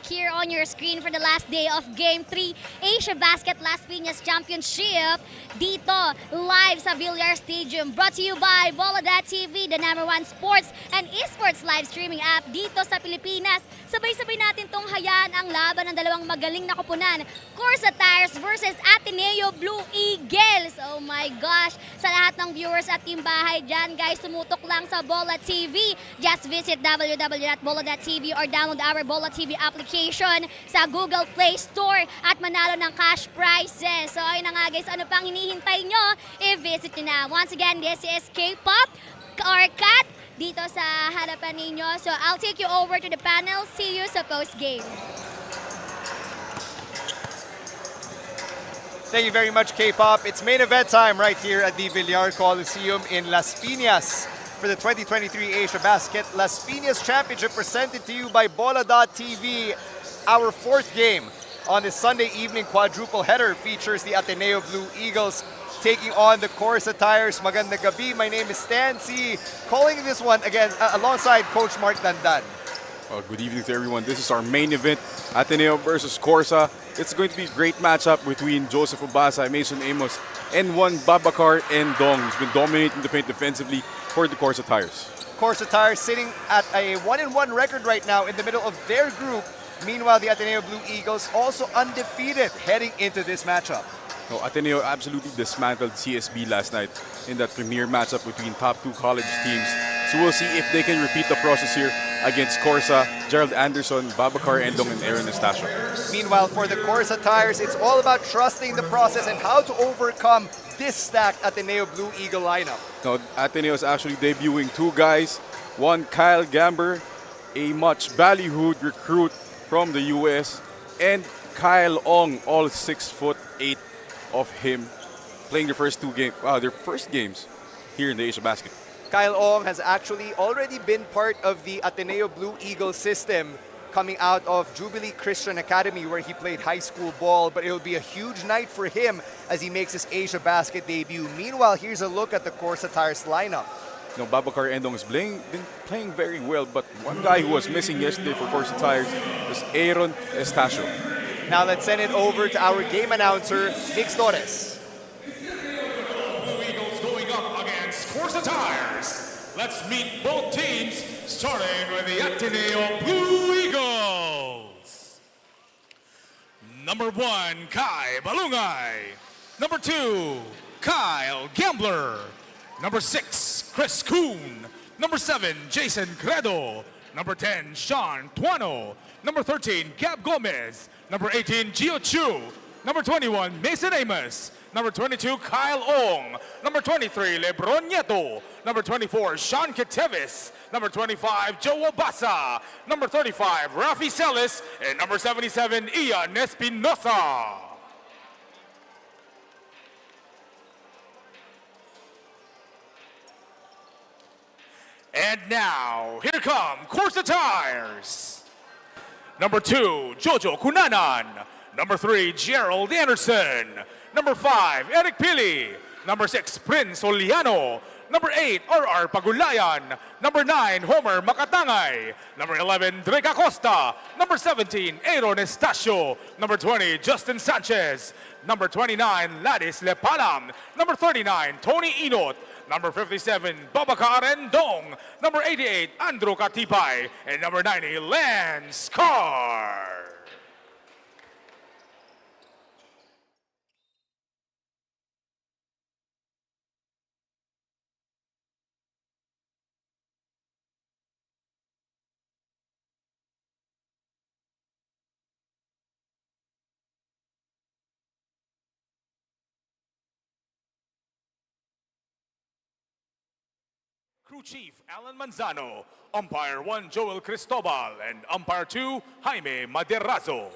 here on your screen for the last day of Game 3 Asiabasket Las Piñas Championship dito live sa Villar Stadium. Brought to you by Bola.tv, the #1 sports and esports live streaming app dito sa Pilipinas. Sabay-sabay natin tong hayaan ang laban ng dalawang magaling na koponan. CORSA Tires versus Ateneo Blue Eagles. Oh my gosh! Sa lahat ng viewers at team bahay dyan, guys, tumutok lang sa Bola.tv. Just visit www.bola.tv or download our Bola.tv application sa Google Play Store at manalo ng cash prizes. So ayun na nga guys, ano pang hinihintay nyo? I-visit nyo na. Once again, this is K-pop or Cat dito sa harapan ninyo. So I'll take you over to the panel. See you sa post-game. Thank you very much, K-pop. It's main event time right here at the Villar Coliseum in Las Piñas for the 2023 Asiabasket Las Piñas Championship, presented to you by Bola.tv. Our fourth game on this Sunday evening quadruple header features the Ateneo Blue Eagles taking on the CORSA Tires. Magandang gabi. My name is Stan C. Calling this one again alongside Coach Mark Dandan. Good evening to everyone. This is our main event, Ateneo versus CORSA. It's going to be a great matchup between Joseph Obasa, Mason Amos, and one Babacar and Dong, who's been dominating the paint defensively for the CORSA Tires. CORSA Tires sitting at a 1-1 record right now in the middle of their group. Meanwhile, the Ateneo Blue Eagles also undefeated heading into this matchup. No, Ateneo absolutely dismantled CSB last night in that premier matchup between top two college teams. So we'll see if they can repeat the process here against CORSA, Gerald Anderson, Babacar Endong, and Aaron Estacio. Meanwhile, for the CORSA Tires, it's all about trusting the process and how to overcome this stacked Ateneo Blue Eagle lineup. Now, Ateneo is actually debuting two guys. One, Kyle Gamber, a much ballyhooed recruit from the US, and Kyle Ong, all 6'8" of him, playing their first games here in the Asiabasket. Kyle Ong has actually already been part of the Ateneo Blue Eagle system coming out of Jubilee Christian Academy, where he played high school ball, but it'll be a huge night for him as he makes his Asiabasket debut. Meanwhile, here's a look at the CORSA Tires lineup. You know, Babacar Endong has been playing very well, but one guy who was missing yesterday for CORSA Tires was Aaron Estacio. Now let's send it over to our game announcer, Nick Torres. Blue Eagles going up against CORSA Tires. Let's meet both teams, starting with the Ateneo Blue Eagles. Number 1, Kai Balungay. Number 2, Kyle Gambler. Number 6, Chris Kuhn. Number 7, Jason Credo. Number 10, Sean Tuano. Number 13, Gab Gomez. Number 18, Gio Chu. Number 21, Mason Amos. Number 22, Kyle Ong. Number 23, Lebron Nieto. Number 24, Sean Ketevis. Number 25, Joe Obasa. Number 35, Rafi Celis. And number 77, Ian Espinosa. And now, here come CORSA Tires. Number 2, Jojo Kunanan. Number 3, Gerald Anderson. Number 5, Eric Pili. Number 6, Prince Oliano. Number 8, R.R. Pagulayan. Number 9, Homer Makatangay. Number 11, Drake Acosta. Number 17, Aaron Estacio. Number 20, Justin Sanchez. Number 29, Ladis Lepalam. Number 39, Tony Inot. Number 57, Babacar Endong. Number 88, Andrew Katipay. And number 90, Lance Carr. Crew Chief Alan Manzano, Umpire 1 Joel Cristobal, and Umpire 2 Jaime Maderazo.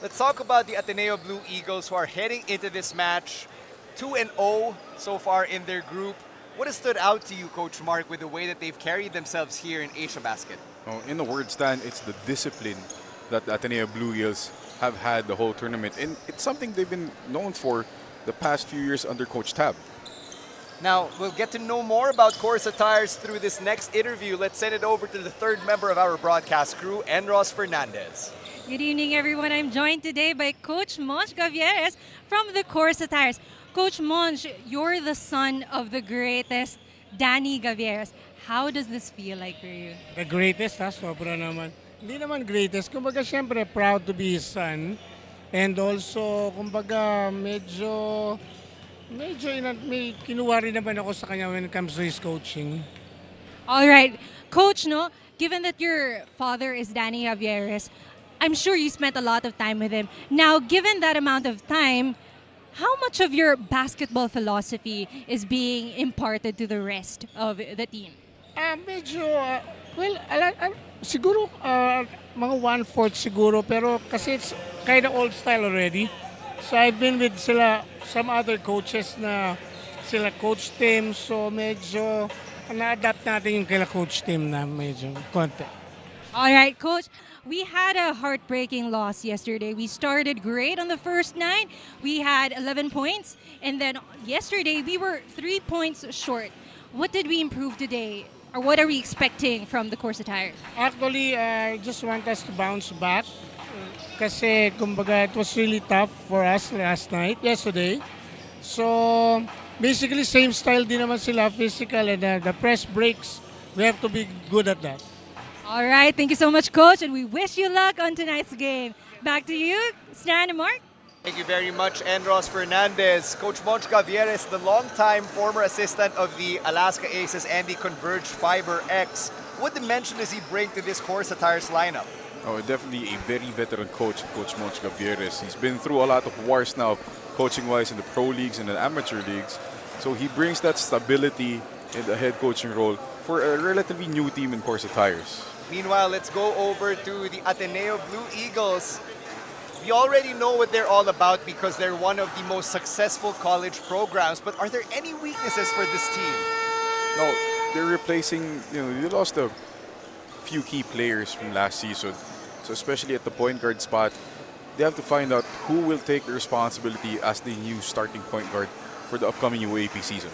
Let's talk about the Ateneo Blue Eagles, who are heading into this match 2-0 so far in their group. What has stood out to you, Coach Mark, with the way that they've carried themselves here in Asiabasket? Oh, in the word, Stan, it's the discipline that the Ateneo Blue Eagles have had the whole tournament. And it's something they've been known for the past few years under Coach Tab. Now, we'll get to know more about CORSA Tires through this next interview. Let's send it over to the third member of our broadcast crew, Enros Fernandez. Good evening, everyone. I'm joined today by Coach Monch Gavieres from the CORSA Tires. Coach Monch, you're the son of the greatest Danny Gavieres. How does this feel like for you? The greatest, ha? Sobra naman. Hindi naman greatest. Kumbaga, syempre, proud to be his son. And also, kumbaga, medyo may kinuha rin naman ako sa kanya when it comes to his coaching. All right. Coach, no, given that your father is Danny Gavieres, I'm sure you spent a lot of time with him. Now, given that amount of time, how much of your basketball philosophy is being imparted to the rest of the team? Medyo, siguro mga 1/4 siguro, pero kasi it's kind of old style already. So I've been with some other coaches na sila coach team, so medyo na-adapt natin yung kila coach team na medyo konti. All right, Coach. We had a heartbreaking loss yesterday. We started great on the first night. We had 11 points. And then yesterday, we were 3 points short. What did we improve today? Or what are we expecting from the CORSA Tires? Actually, I just want us to bounce back. Kasi, kumbaga, it was really tough for us yesterday. So, basically, same style din naman sila, physical, and the press breaks, we have to be good at that. All right, thank you so much, Coach, and we wish you luck on tonight's game. Back to you, Stan and Mark. Thank you very much, Enros Fernandez. Coach Monch Gavieres, the longtime former assistant of the Alaska Aces and the Converge Fiber X. What dimension does he bring to this CORSA Tires lineup? Oh, definitely a very veteran coach, Coach Monch Gavieres. He's been through a lot of wars now, coaching-wise in the pro leagues and the amateur leagues. So he brings that stability in the head coaching role for a relatively new team in CORSA Tires. Meanwhile, let's go over to the Ateneo Blue Eagles. We already know what they're all about because they're one of the most successful college programs. But are there any weaknesses for this team? No, they're replacing, they lost a few key players from last season. So especially at the point guard spot, they have to find out who will take the responsibility as the new starting point guard for the upcoming UAP season.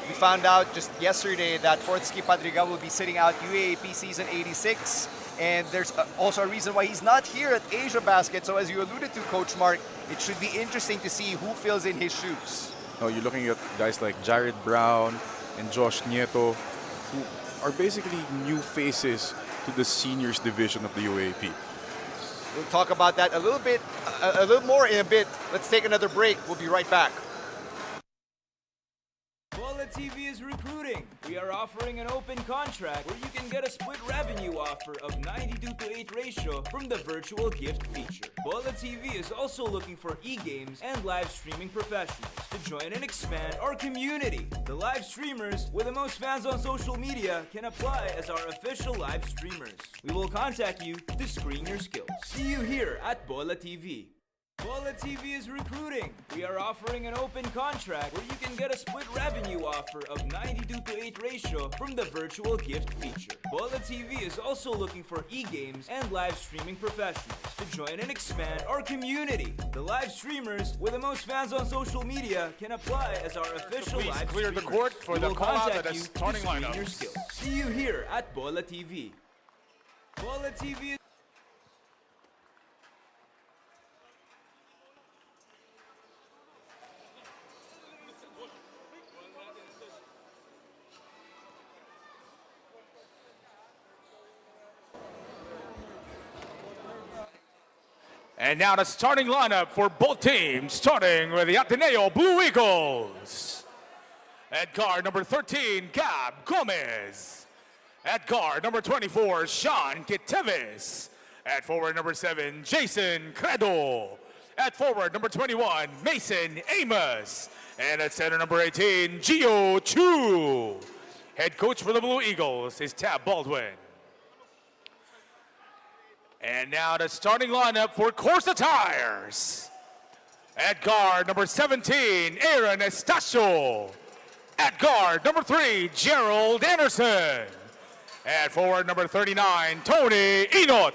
We found out just yesterday that Fortsky Padrigal will be sitting out UAAP season 86. And there's also a reason why he's not here at Asiabasket. So as you alluded to, Coach Mark, it should be interesting to see who fills in his shoes. Now you're looking at guys like Jared Brown and Josh Nieto, who are basically new faces to the seniors division of the UAP. We'll talk about that a little more in a bit. Let's take another break. We'll be right back. Bola TV is recruiting. We are offering an open contract where you can get a split revenue offer of 92:8 ratio from the virtual gift feature. Bola TV is also looking for e-games and live streaming professionals to join and expand our community. The live streamers with the most fans on social media can apply as our official live streamers. We will contact you to screen your skills. See you here at Bola TV. Bola TV is recruiting. We are offering an open contract where you can get a split revenue offer of 92:8 ratio from the virtual gift feature. Bola TV is also looking for e-games and live streaming professionals to join and expand our community. The live streamers with the most fans on social media can apply as our official Please live clear the streamers. court for We the will call-out contact of the you to starting screen lineups. your skills. See you here at Bola TV. Bola TV. And now the starting lineup for both teams, starting with the Ateneo Blue Eagles. At guard number 13, Gab Gomez. At guard number 24, Sean Kiteves. At forward number 7, Jason Credo. At forward number 21, Mason Amos. And at center number 18, Gio Chu. Head coach for the Blue Eagles is Tab Baldwin. And now the starting lineup for CORSA Tires. At guard number 17, Aaron Estacio. At guard number 3, Gerald Anderson. At forward number 39, Tony Inot.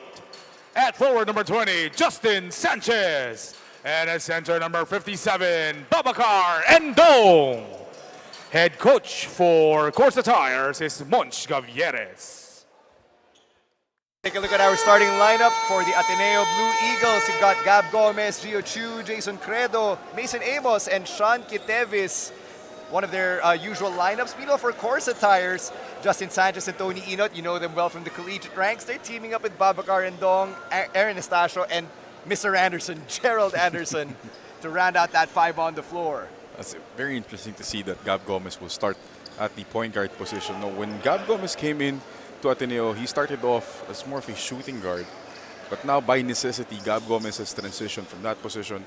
At forward number 20, Justin Sanchez. And at center number 57, Babacar Endong. Head coach for CORSA Tires is Monch Gavieres. Take a look at our starting lineup for the Ateneo Blue Eagles. You've got Gab Gomez, Gio Chu, Jason Credo, Mason Amos, and Sean Kitevis. One of their usual lineups. Meanwhile, for CORSA Tires, Justin Sanchez and Tony Inot, you know them well from the collegiate ranks. They're teaming up with Babacar Endong, Aaron Estacio, and Mr. Anderson, Gerald Anderson, to round out that five on the floor. That's very interesting to see that Gab Gomez will start at the point guard position. Now, when Gab Gomez came in to Ateneo, he started off as more of a shooting guard. But now, by necessity, Gab Gomez has transitioned from that position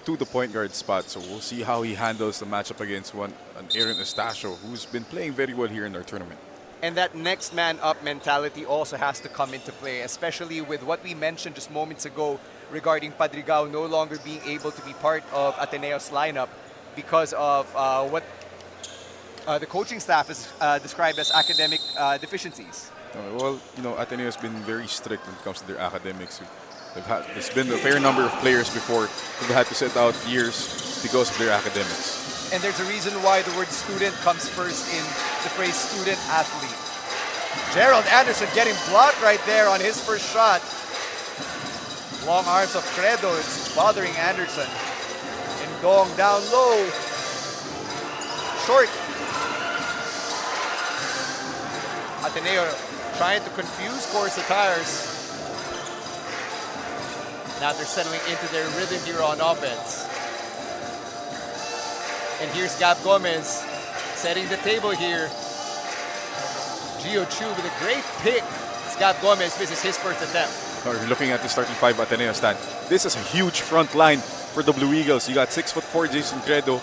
to the point guard spot. So we'll see how he handles the matchup against an Aaron Estacio, who's been playing very well here in our tournament. And that next man up mentality also has to come into play, especially with what we mentioned just moments ago regarding Padrigao no longer being able to be part of Ateneo's lineup because of what the coaching staff has described as academic deficiencies. Well, you know, Ateneo has been very strict when it comes to their academics. There's been a fair number of players before who've had to sit out years because of their academics. And there's a reason why the word student comes first in the phrase student athlete. Gerald Anderson getting blocked right there on his first shot. Long arms of Credo, it's bothering Anderson. And Dong down low. Short. Ateneo trying to confuse CORSA Tires. Now they're settling into their rhythm here on offense. And here's Gab Gomez setting the table here. Gio Chu with a great pick. As Gab Gomez misses his first attempt. We're looking at the starting five Ateneo stand. This is a huge front line for the Blue Eagles. You got 6'4" Jason Credo,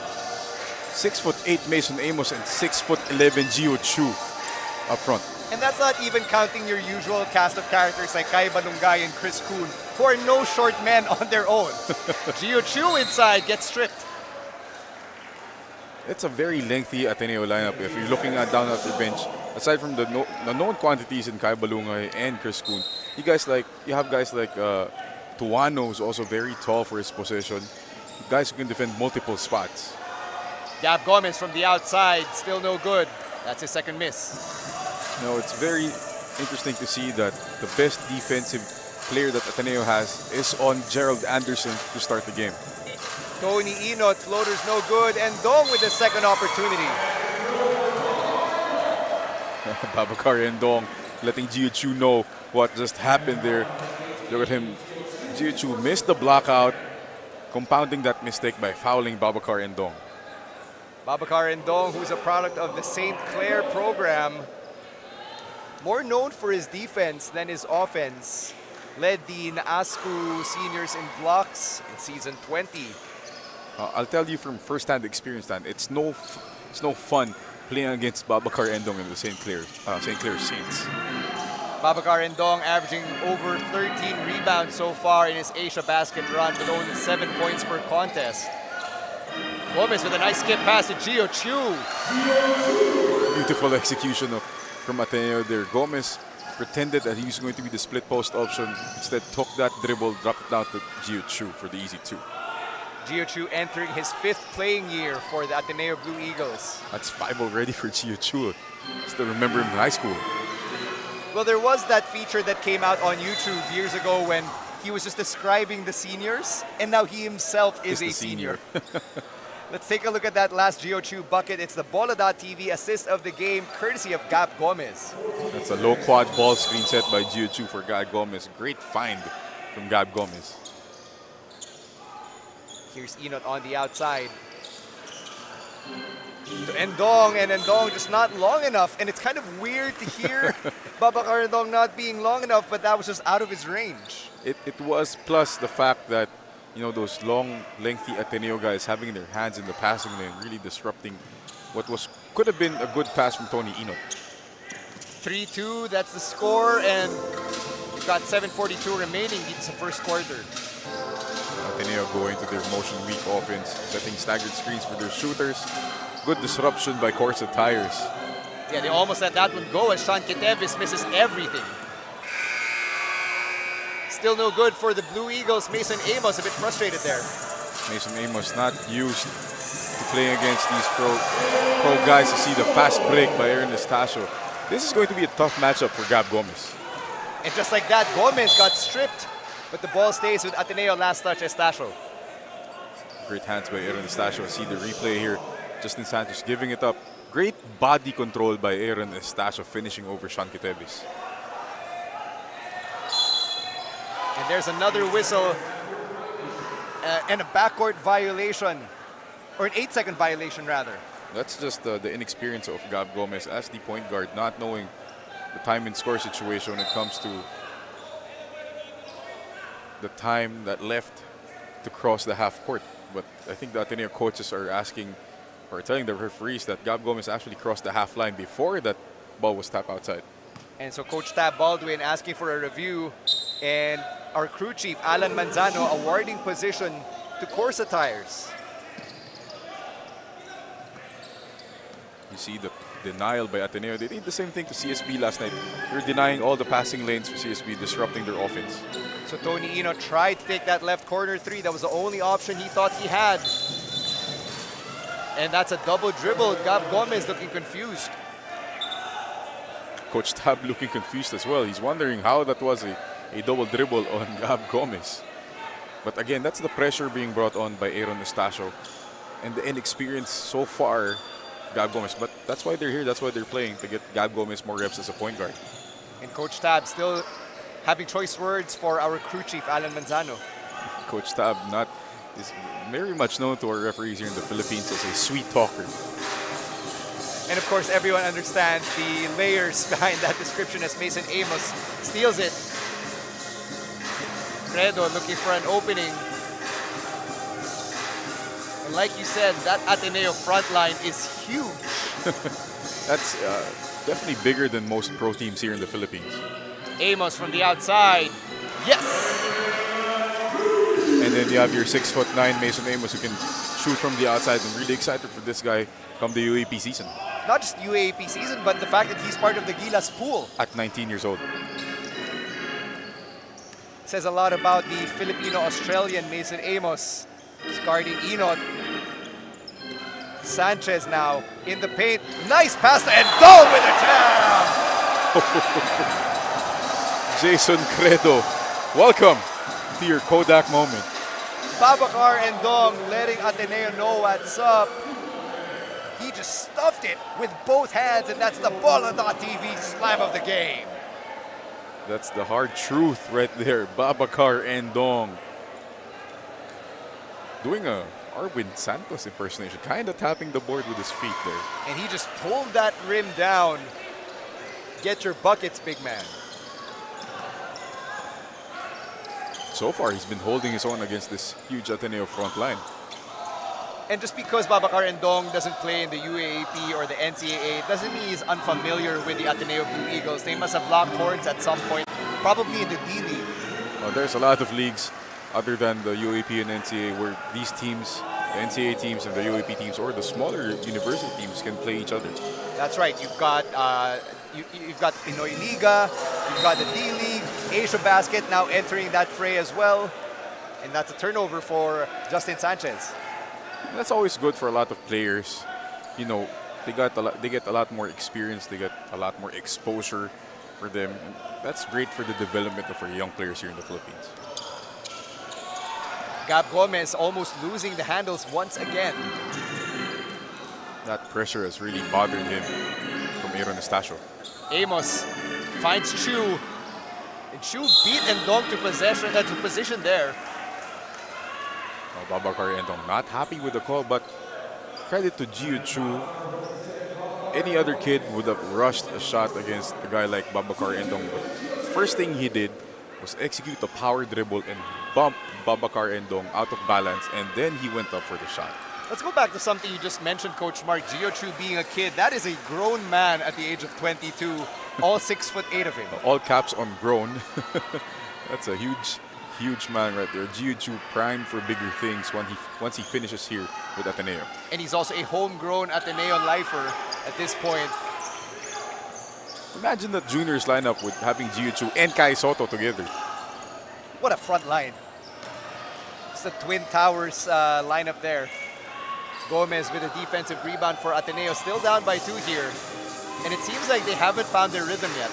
6'8" Mason Amos, and 6'11" Gio Chu up front. And that's not even counting your usual cast of characters like Kai Balungay and Chris Kuhn, who are no short men on their own. Gio Chu inside gets stripped. It's a very lengthy Ateneo lineup. If you're looking at down at the bench, aside from the known quantities in Kai Balungay and Chris Kuhn, you have guys like Tuano, who's also very tall for his position. Guys who can defend multiple spots. Gab Gomez from the outside, still no good. That's his second miss. No, it's very interesting to see that the best defensive player that Ateneo has is on Gerald Anderson to start the game. Tony Inot, floater's no good, and Dong with the second opportunity. Babacar Endong letting Gio Chu know what just happened there. Look at him. Gio Chu missed the blockout, compounding that mistake by fouling Babacar Endong. Babacar Endong, who's a product of the St. Clair program, more known for his defense than his offense, led the Naascu seniors in blocks in season 20. I'll tell you from first-hand experience, Dan, it's no fun playing against Babacar Endong in the St. Clair Saints. Babacar Endong averaging over 13 rebounds so far in his Asiabasket run with only 7 points per contest. Gomez with a nice skip pass to Gio Chu. Beautiful execution from Ateneo there. Gomez pretended that he was going to be the split post option. Instead, took that dribble, dropped it down to Gio Chu for the easy two. Gio Chu entering his 5th playing year for the Ateneo Blue Eagles. That's 5 already for Gio Chu. Still remember him in high school. Well, there was that feature that came out on YouTube years ago when he was just describing the seniors, and now he himself is a senior. Let's take a look at that last Gio Chu bucket. It's the Bola.TV assist of the game, courtesy of Gab Gomez. That's a low quad ball screen set by Gio Chu for Gab Gomez. Great find from Gab Gomez. Here's Inot on the outside. To Endong just not long enough. And it's kind of weird to hear Babacar Endong not being long enough, but that was just out of his range. It was, plus the fact that, you know, those long, lengthy Ateneo guys having their hands in the passing lane, really disrupting what could have been a good pass from Tony Inot. 3-2, that's the score, and we've got 7:42 remaining. It's the first quarter. Ateneo going to their motion weak offense, setting staggered screens for their shooters. Good disruption by CORSA Tires. Yeah, they almost let that one go as Sean Kitevis misses everything. still no good for the Blue Eagles. Mason Amos a bit frustrated there. Mason Amos not used to playing against these pro guys to see the fast break by Aaron Estacio. This is going to be a tough matchup for Gab Gomez. And just like that, Gomez got stripped. But the ball stays with Ateneo. Last touch, Estacio. Great hands by Aaron Estacio. See the replay here. Justin Sanchez giving it up. Great body control by Aaron Estacio, finishing over Sean Quitevis. And there's another whistle and a backcourt violation, or an 8-second violation rather. That's just the inexperience of Gab Gomez as the point guard, not knowing the time and score situation when it comes to the time that left to cross the half court. But I think the Ateneo coaches are asking or telling the referees that Gab Gomez actually crossed the half line before that ball was tapped outside. And so Coach Tab Baldwin asking for a review, and our crew chief Alan Manzano awarding position to CORSA Tires. You see the denial by Ateneo. They did the same thing to CSB last night. They're denying all the passing lanes for CSB, disrupting their offense. So Tony Eno tried to take that left corner three. That was the only option he thought he had. And that's a double dribble. Gab Gomez looking confused. Coach Tab looking confused as well. He's wondering how that was a double dribble on Gab Gomez. But again, that's the pressure being brought on by Aaron Estacio and the inexperience so far, Gab Gomez. But that's why they're here. That's why they're playing, to get Gab Gomez more reps as a point guard. And Coach Tab still having choice words for our crew chief, Alan Manzano. Coach Tab is very much known to our referees here in the Philippines as a sweet talker. And of course, everyone understands the layers behind that description as Mason Amos steals it. Fredo looking for an opening. And like you said, that Ateneo front line is huge. That's definitely bigger than most pro teams here in the Philippines. Amos from the outside. Yes! And then you have your 6'9" Mason Amos who can shoot from the outside. I'm really excited for this guy come the UAP season. Not just UAP season, but the fact that he's part of the Gilas pool. At 19 years old. Says a lot about the Filipino-Australian Mason Amos. Guarding Enot. Sanchez now in the paint. Nice pass to Endong with a jam! Jason Credo, welcome to your Kodak moment. Babacar Endong letting Ateneo know what's up. He just stuffed it with both hands, and that's the Bola.TV slam of the game. That's the hard truth right there. Babacar Endong doing a Arwin Santos impersonation, kind of tapping the board with his feet there. And he just pulled that rim down. Get your buckets, big man. So far, he's been holding his own against this huge Ateneo front line. And just because Babacar Endong doesn't play in the UAAP or the NCAA doesn't mean he's unfamiliar with the Ateneo Blue Eagles. They must have locked horns at some point, probably in the D-League. Well, there's a lot of leagues other than the UAP and NCAA where these teams, the NCAA teams and the UAP teams, or the smaller university teams can play each other. That's right. You've got you've got Pinoy Liga, you've got the D-League, Asiabasket now entering that fray as well. And that's a turnover for Justin Sanchez. That's always good for a lot of players. You know, they get a lot more experience, they get a lot more exposure for them. And that's great for the development of our young players here in the Philippines. Gab Gomez almost losing the handles once again. That pressure has really bothered him from Aaron Estacio. Amos finds Chu. And Chu beat Endong to position there. Babacar Endong not happy with the call, but credit to Gio Chu. Any other kid would have rushed a shot against a guy like Babacar Endong. But first thing he did was execute a power dribble and bump Babacar Endong out of balance, and then he went up for the shot. Let's go back to something you just mentioned, Coach Mark. Gio Chu being a kid, that is a grown man at the age of 22. All 6'8" of him. All caps on grown. That's a huge man right there. Gio Chu primed for bigger things once he finishes here with Ateneo. And he's also a homegrown Ateneo lifer at this point. Imagine that juniors lineup with having Gio Chu and Kai Soto together. What a front line. It's the Twin Towers lineup there. Gomez with a defensive rebound for Ateneo. Still down by 2 here. And it seems like they haven't found their rhythm yet.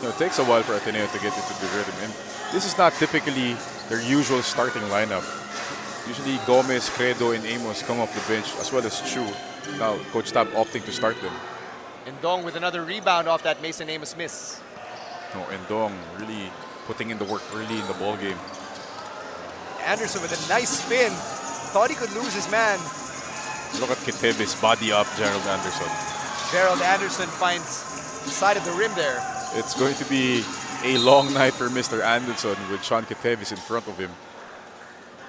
It takes a while for Ateneo to get into the rhythm. And this is not typically their usual starting lineup. Usually Gomez, Credo, and Amos come off the bench, as well as Chu. Now Coach Tab opting to start them. Ndong with another rebound off that Mason Amos miss. No, Ndong really putting in the work early in the ball game. Anderson with a nice spin. Thought he could lose his man. Look at Kitevis body up Gerald Anderson. Gerald Anderson finds the side of the rim there. It's going to be a long night for Mr. Anderson with Sean Kitevis in front of him.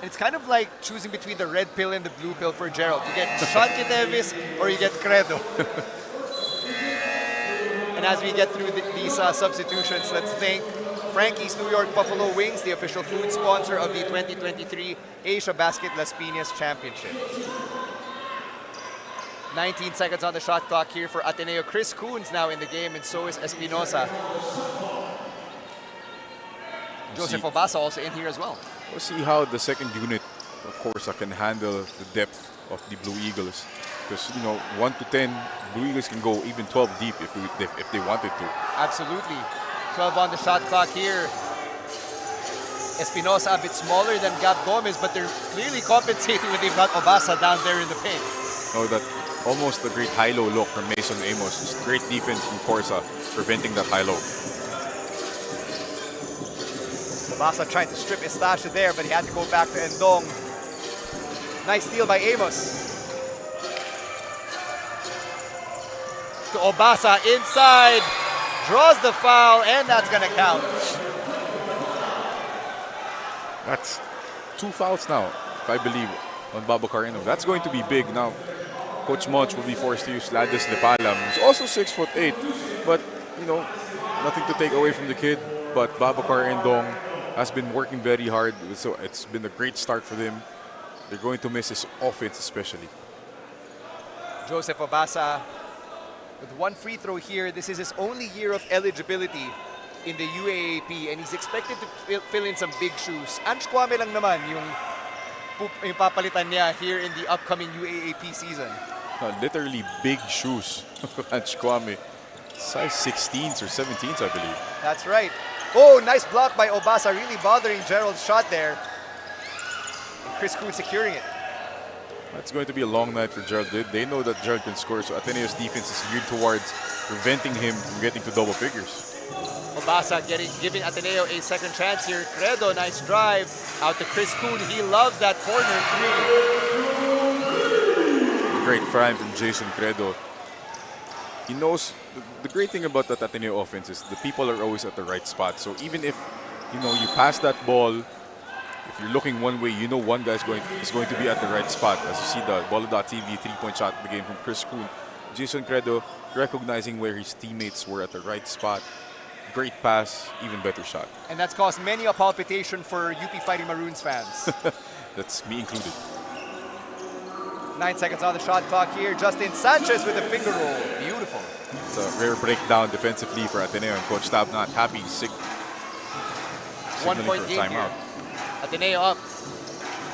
It's kind of like choosing between the red pill and the blue pill for Gerald. You get Sean Kitevis or you get Credo. And as we get through these substitutions, let's thank Frankie's New York Buffalo Wings, the official food sponsor of the 2023 Asiabasket Las Piñas Championship. 19 seconds on the shot clock here for Ateneo. Chris Coons now in the game, and so is Espinosa. Joseph Obasa also in here as well. We'll see how the second unit of CORSA can handle the depth of the Blue Eagles. Because, 1 to 10, Blue Eagles can go even 12 deep if they wanted to. Absolutely. 12 on the shot clock here. Espinosa a bit smaller than Gab Gomez, but they're clearly compensating when they've got Obasa down there in the paint. That almost a great high-low look from Mason Amos. Just great defense from CORSA, preventing that high-low. Obasa trying to strip Estacio there, but he had to go back to Ndong. Nice steal by Amos. To Obasa inside. Draws the foul, and that's going to count. That's 2 fouls now, if I believe, on Babacar Eno. That's going to be big now. Coach Monch will be forced to use Ladis Lepalam, who's also 6'8", but nothing to take away from the kid. But Babacar Endong has been working very hard, so it's been a great start for them. They're going to miss his offense especially. Joseph Obasa with 1 free throw here. This is his only year of eligibility in the UAAP, and he's expected to fill in some big shoes. Ange Kwame lang naman yung papalitan niya here in the upcoming UAAP season. Literally big shoes. Ange Kwame. Size 16s or 17s, I believe. That's right. Oh, nice block by Obasa, really bothering Gerald's shot there. And Chris Kuhn securing it. That's going to be a long night for Gerald. They know that Gerald can score, so Ateneo's defense is geared towards preventing him from getting to double figures. Obasa giving Ateneo a second chance here. Credo, nice drive. Out to Chris Kuhn. He loves that corner 3. Great find from Jason Credo. He knows, the great thing about that Ateneo offense is the people are always at the right spot. So even if, you pass that ball, if you're looking one way, one guy is going to be at the right spot. As you see the Bola.TV 3-point shot of the game from Chris Kuhn. Jason Credo recognizing where his teammates were at the right spot. Great pass, even better shot. And that's caused many a palpitation for UP Fighting Maroons fans. That's me included. 9 seconds on the shot clock here. Justin Sanchez with a finger roll. Beautiful. It's a rare breakdown defensively for Ateneo, and Coach Tab not happy. 1 point game here. Ateneo up.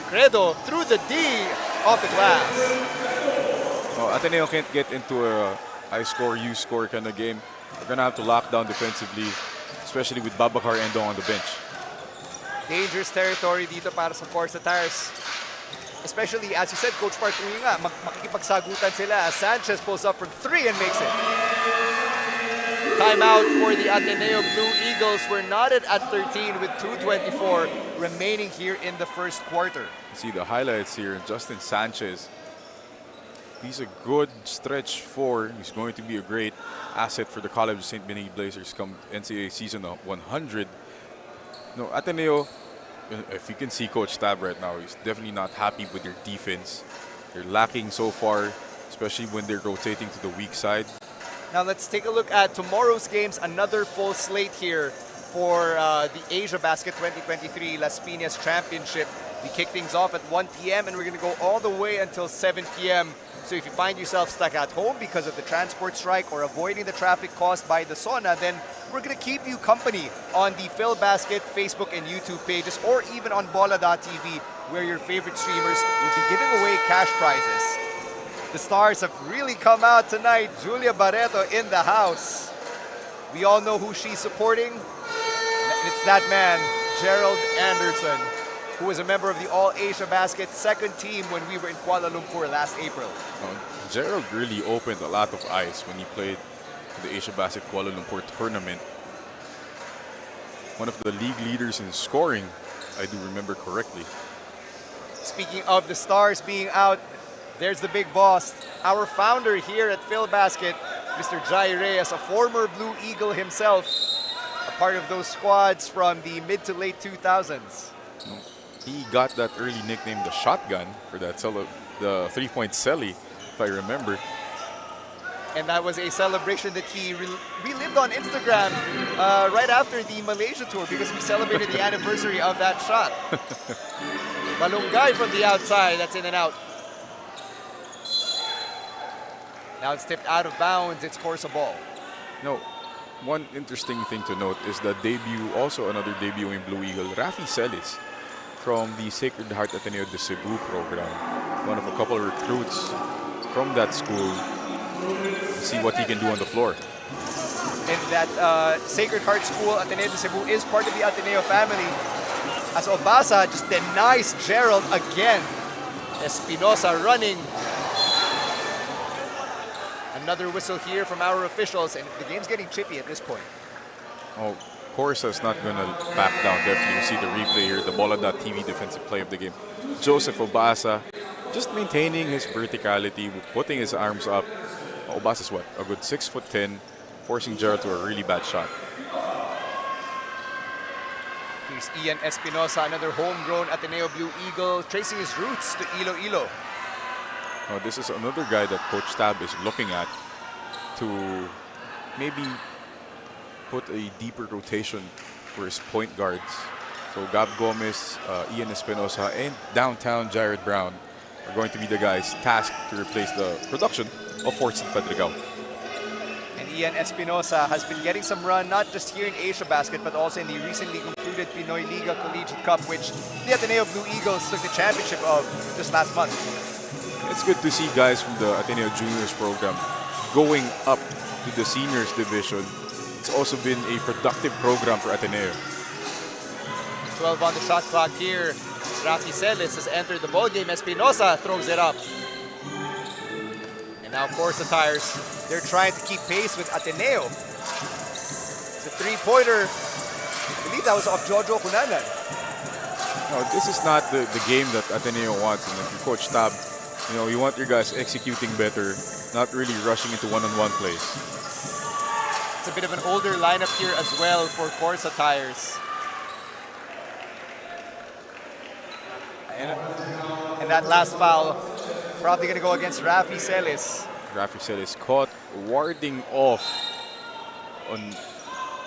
Credo through the D off the glass. Ateneo can't get into a I score, you score kind of game. They're going to have to lock down defensively, especially with Babacar Endong on the bench. Dangerous territory dito para sa CORSA Tires. Especially, as you said, Coach Park, makikipagsagutan sila. Sanchez pulls up from 3 and makes it. Timeout for the Ateneo Blue Eagles. We're knotted at 13 with 2:24 remaining here in the first quarter. See the highlights here. Justin Sanchez. He's a good stretch 4. He's going to be a great asset for the College of St. Benigni Blazers come NCAA season 100. Ateneo, if you can see Coach Tab right now, he's definitely not happy with their defense. They're lacking so far, especially when they're rotating to the weak side. Now let's take a look at tomorrow's games. Another full slate here for the Asiabasket 2023 Las Piñas Championship. We kick things off at 1 p.m. and we're going to go all the way until 7 p.m. So if you find yourself stuck at home because of the transport strike or avoiding the traffic caused by the sauna, then we're going to keep you company on the PhilBasket Facebook and YouTube pages, or even on Bola.tv, where your favorite streamers will be giving away cash prizes. The stars have really come out tonight. Julia Barreto in the house. We all know who she's supporting. It's that man, Gerald Anderson, who was a member of the All-Asiabasket second team when we were in Kuala Lumpur last April. Gerald really opened a lot of eyes when he played the Asiabasket Kuala Lumpur tournament. One of the league leaders in scoring, I do remember correctly. Speaking of the stars being out, there's the big boss, our founder here at PhilBasket, Mr. Jai Reyes, a former Blue Eagle himself, a part of those squads from the mid to late 2000s. He got that early nickname, the shotgun, for that the three-point celly, if I remember. And that was a celebration that he relived on Instagram right after the Malaysia tour, because we celebrated the anniversary of that shot. Malunggay from the outside, that's in and out. Now it's tipped out of bounds, it's CORSA ball. No, one interesting thing to note is the debut, also another debut in Blue Eagle, Rafi Celis from the Sacred Heart Ateneo de Cebu program. One of a couple of recruits from that school. See what he can do on the floor. And that Sacred Heart School, Ateneo de Cebu, is part of the Ateneo family. As Obasa just denies Gerald again. Espinosa running. Another whistle here from our officials, and the game's getting chippy at this point. Oh, CORSA's not going to back down. Definitely, you see the replay here, the Bola.tv defensive play of the game. Joseph Obasa just maintaining his verticality, putting his arms up. Obasa's what? A good 6'10", forcing Gerald to a really bad shot. Here's Ian Espinosa, another homegrown Ateneo Blue Eagle, tracing his roots to Iloilo. Oh, this is another guy that Coach Tab is looking at to maybe put a deeper rotation for his point guards. So Gab Gomez, Ian Espinosa, and downtown Jared Brown are going to be the guys tasked to replace the production of Fortson Pedregal. And Ian Espinosa has been getting some run, not just here in Asiabasket, but also in the recently concluded Pinoy Liga Collegiate Cup, which the Ateneo Blue Eagles took the championship of just last month. It's good to see guys from the Ateneo Juniors program going up to the seniors division. It's also been a productive program for Ateneo. 12 on the shot clock here. Rafi Celis has entered the ballgame. Espinosa throws it up. And now CORSA Tires, they're trying to keep pace with Ateneo. It's a three-pointer. I believe that was off Jojo Cunanan. No, this is not the game that Ateneo wants. And if you Coach Tab, you want your guys executing better, not really rushing into one-on-one plays. It's a bit of an older lineup here as well for CORSA Tires. And that last foul probably going to go against Rafi Celis. Rafi Celis caught warding off on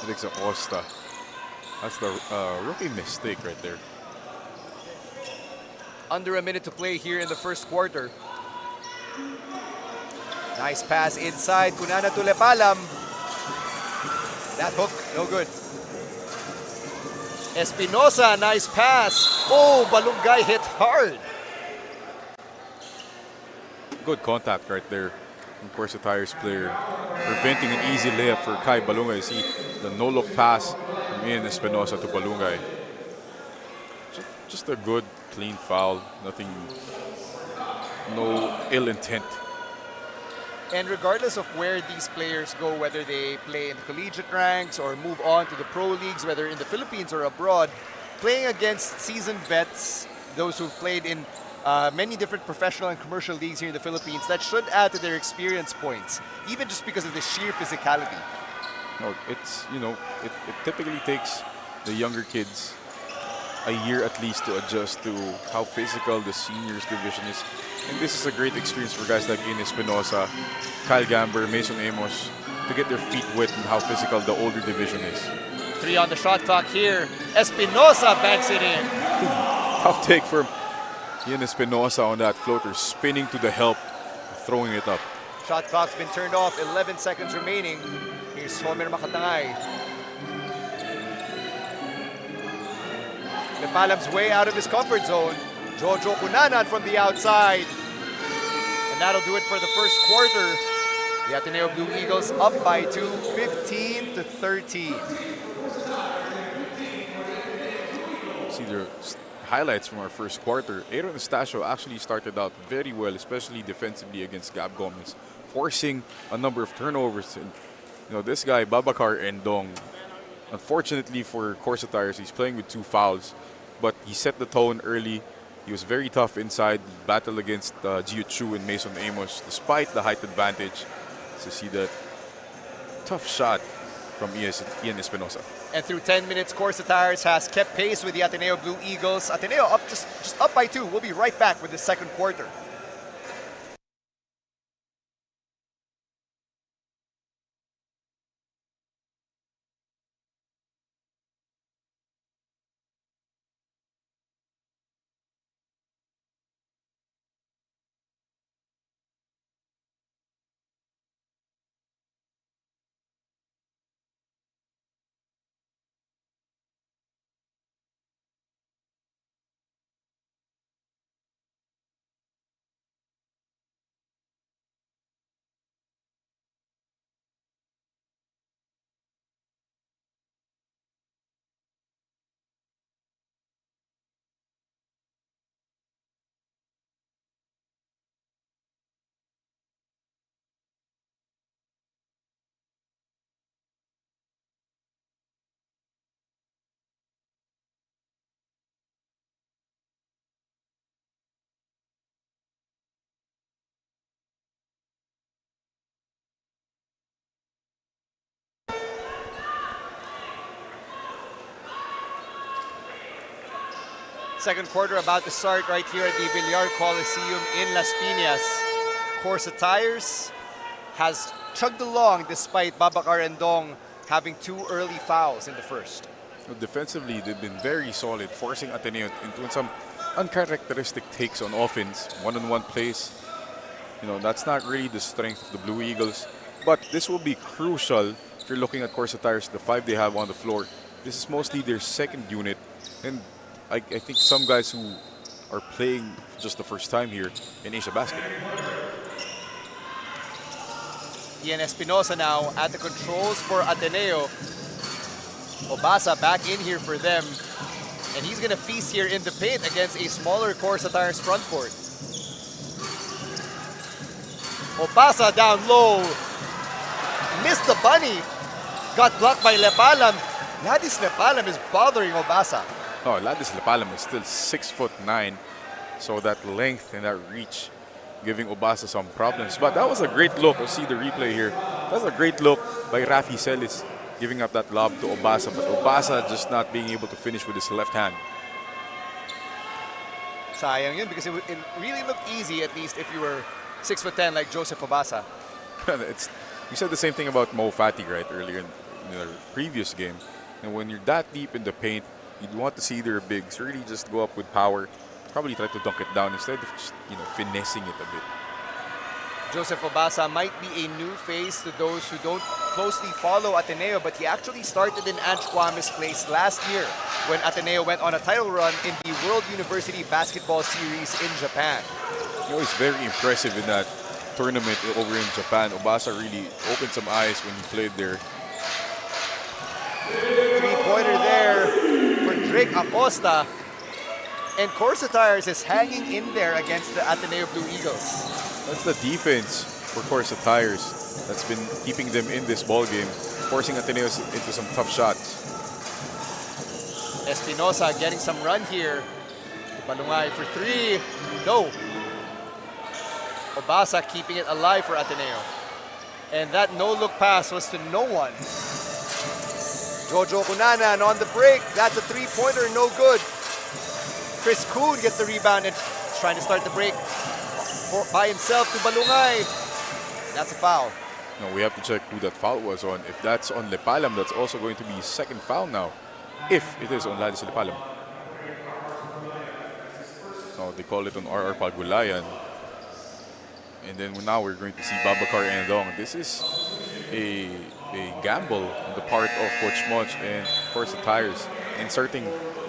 Alex Acosta. That's the rookie mistake right there. Under a minute to play here in the first quarter. Nice pass inside. Cunana to Lepalam. That hook, no good. Espinosa, nice pass. Oh, Balunggay hit hard. Good contact right there from CORSA Tires player. Preventing an easy layup for Kai Balunggay. See the no-look pass from Ian Espinosa to Balunggay. Just a good, clean foul. Nothing, no ill intent. And regardless of where these players go, whether they play in the collegiate ranks or move on to the pro leagues, whether in the Philippines or abroad, playing against seasoned vets, those who've played in many different professional and commercial leagues here in the Philippines, that should add to their experience points, even just because of the sheer physicality. No, it's, it typically takes the younger kids a year at least to adjust to how physical the seniors division is. And this is a great experience for guys like Ian Espinosa, Kyle Gamber, Mason Amos, to get their feet wet in how physical the older division is. 3 on the shot clock here. Espinosa banks it in. Tough take from Ian Espinosa on that floater, spinning to the help, throwing it up. Shot clock's been turned off, 11 seconds remaining. Here's Homer Makatangay. Lepalam's way out of his comfort zone. Jojo Cunanan from the outside. And that'll do it for the first quarter. The Ateneo Blue Eagles up by 2, 15-13. See the highlights from our first quarter. Aaron Estacio actually started out very well, especially defensively against Gab Gomez, forcing a number of turnovers. And this guy, Babacar Endong, unfortunately for CORSA Tires, he's playing with 2 fouls, but he set the tone early. He was very tough inside, battled against Gio Chu and Mason Amos, despite the height advantage. To see that tough shot from Ian Espinosa. And through 10 minutes, CORSA Tires has kept pace with the Ateneo Blue Eagles. Ateneo up just up by 2. We'll be right back with the second quarter. Second quarter about to start right here at the Villar Coliseum in Las Piñas. CORSA Tires has chugged along despite Babacar Endong having 2 early fouls in the first. Defensively, they've been very solid, forcing Ateneo into some uncharacteristic takes on offense, one-on-one plays. That's not really the strength of the Blue Eagles, but this will be crucial if you're looking at CORSA Tires, the 5 they have on the floor. This is mostly their second unit, and I think some guys who are playing just the first time here in Asiabasket. Ian Espinosa now at the controls for Ateneo. Obasa back in here for them. And he's going to feast here in the paint against a smaller CORSA Tires front court. Obasa down low. Missed the bunny. Got blocked by Lepalam. Ladis Lepalam is bothering Obasa. Oh, Ladis Lepalam is still 6'9", so that length and that reach giving Obasa some problems. But that was a great look. I'll see the replay here. That was a great look by Rafi Celis, giving up that lob to Obasa, but Obasa just not being able to finish with his left hand. Sayang yun because it really looked easy, at least if you were 6'10" like Joseph Obasa. We said the same thing about Mo Fati, right, earlier in the previous game. And when you're that deep in the paint, you'd want to see their bigs really just go up with power, probably try to dunk it down instead of just, finessing it a bit. Joseph Obasa might be a new face to those who don't closely follow Ateneo, but he actually started in Ange Kwame's place last year when Ateneo went on a title run in the World University Basketball Series in Japan. He's very impressive in that tournament over in Japan. Obasa really opened some eyes when he played there. Three-pointer there for Drake Acosta. And CORSA Tires is hanging in there against the Ateneo Blue Eagles. That's the defense for CORSA Tires that's been keeping them in this ball game, forcing Ateneo into some tough shots. Espinosa getting some run here. Balungay for 3. No. Obasa keeping it alive for Ateneo. And that no-look pass was to no one. Jojo Cunanan on the break. That's a three-pointer, no good. Chris Kuhn gets the rebound and trying to start the break by himself to Balungay. That's a foul. No, we have to check who that foul was on. If that's on Lepalam, that's also going to be his second foul now. If it is on Ladis Lepalam. No, they call it on RR Pagulayan. And then now we're going to see Babacar Endong. This is a gamble on the part of Coach Monch and CORSA Tires, inserting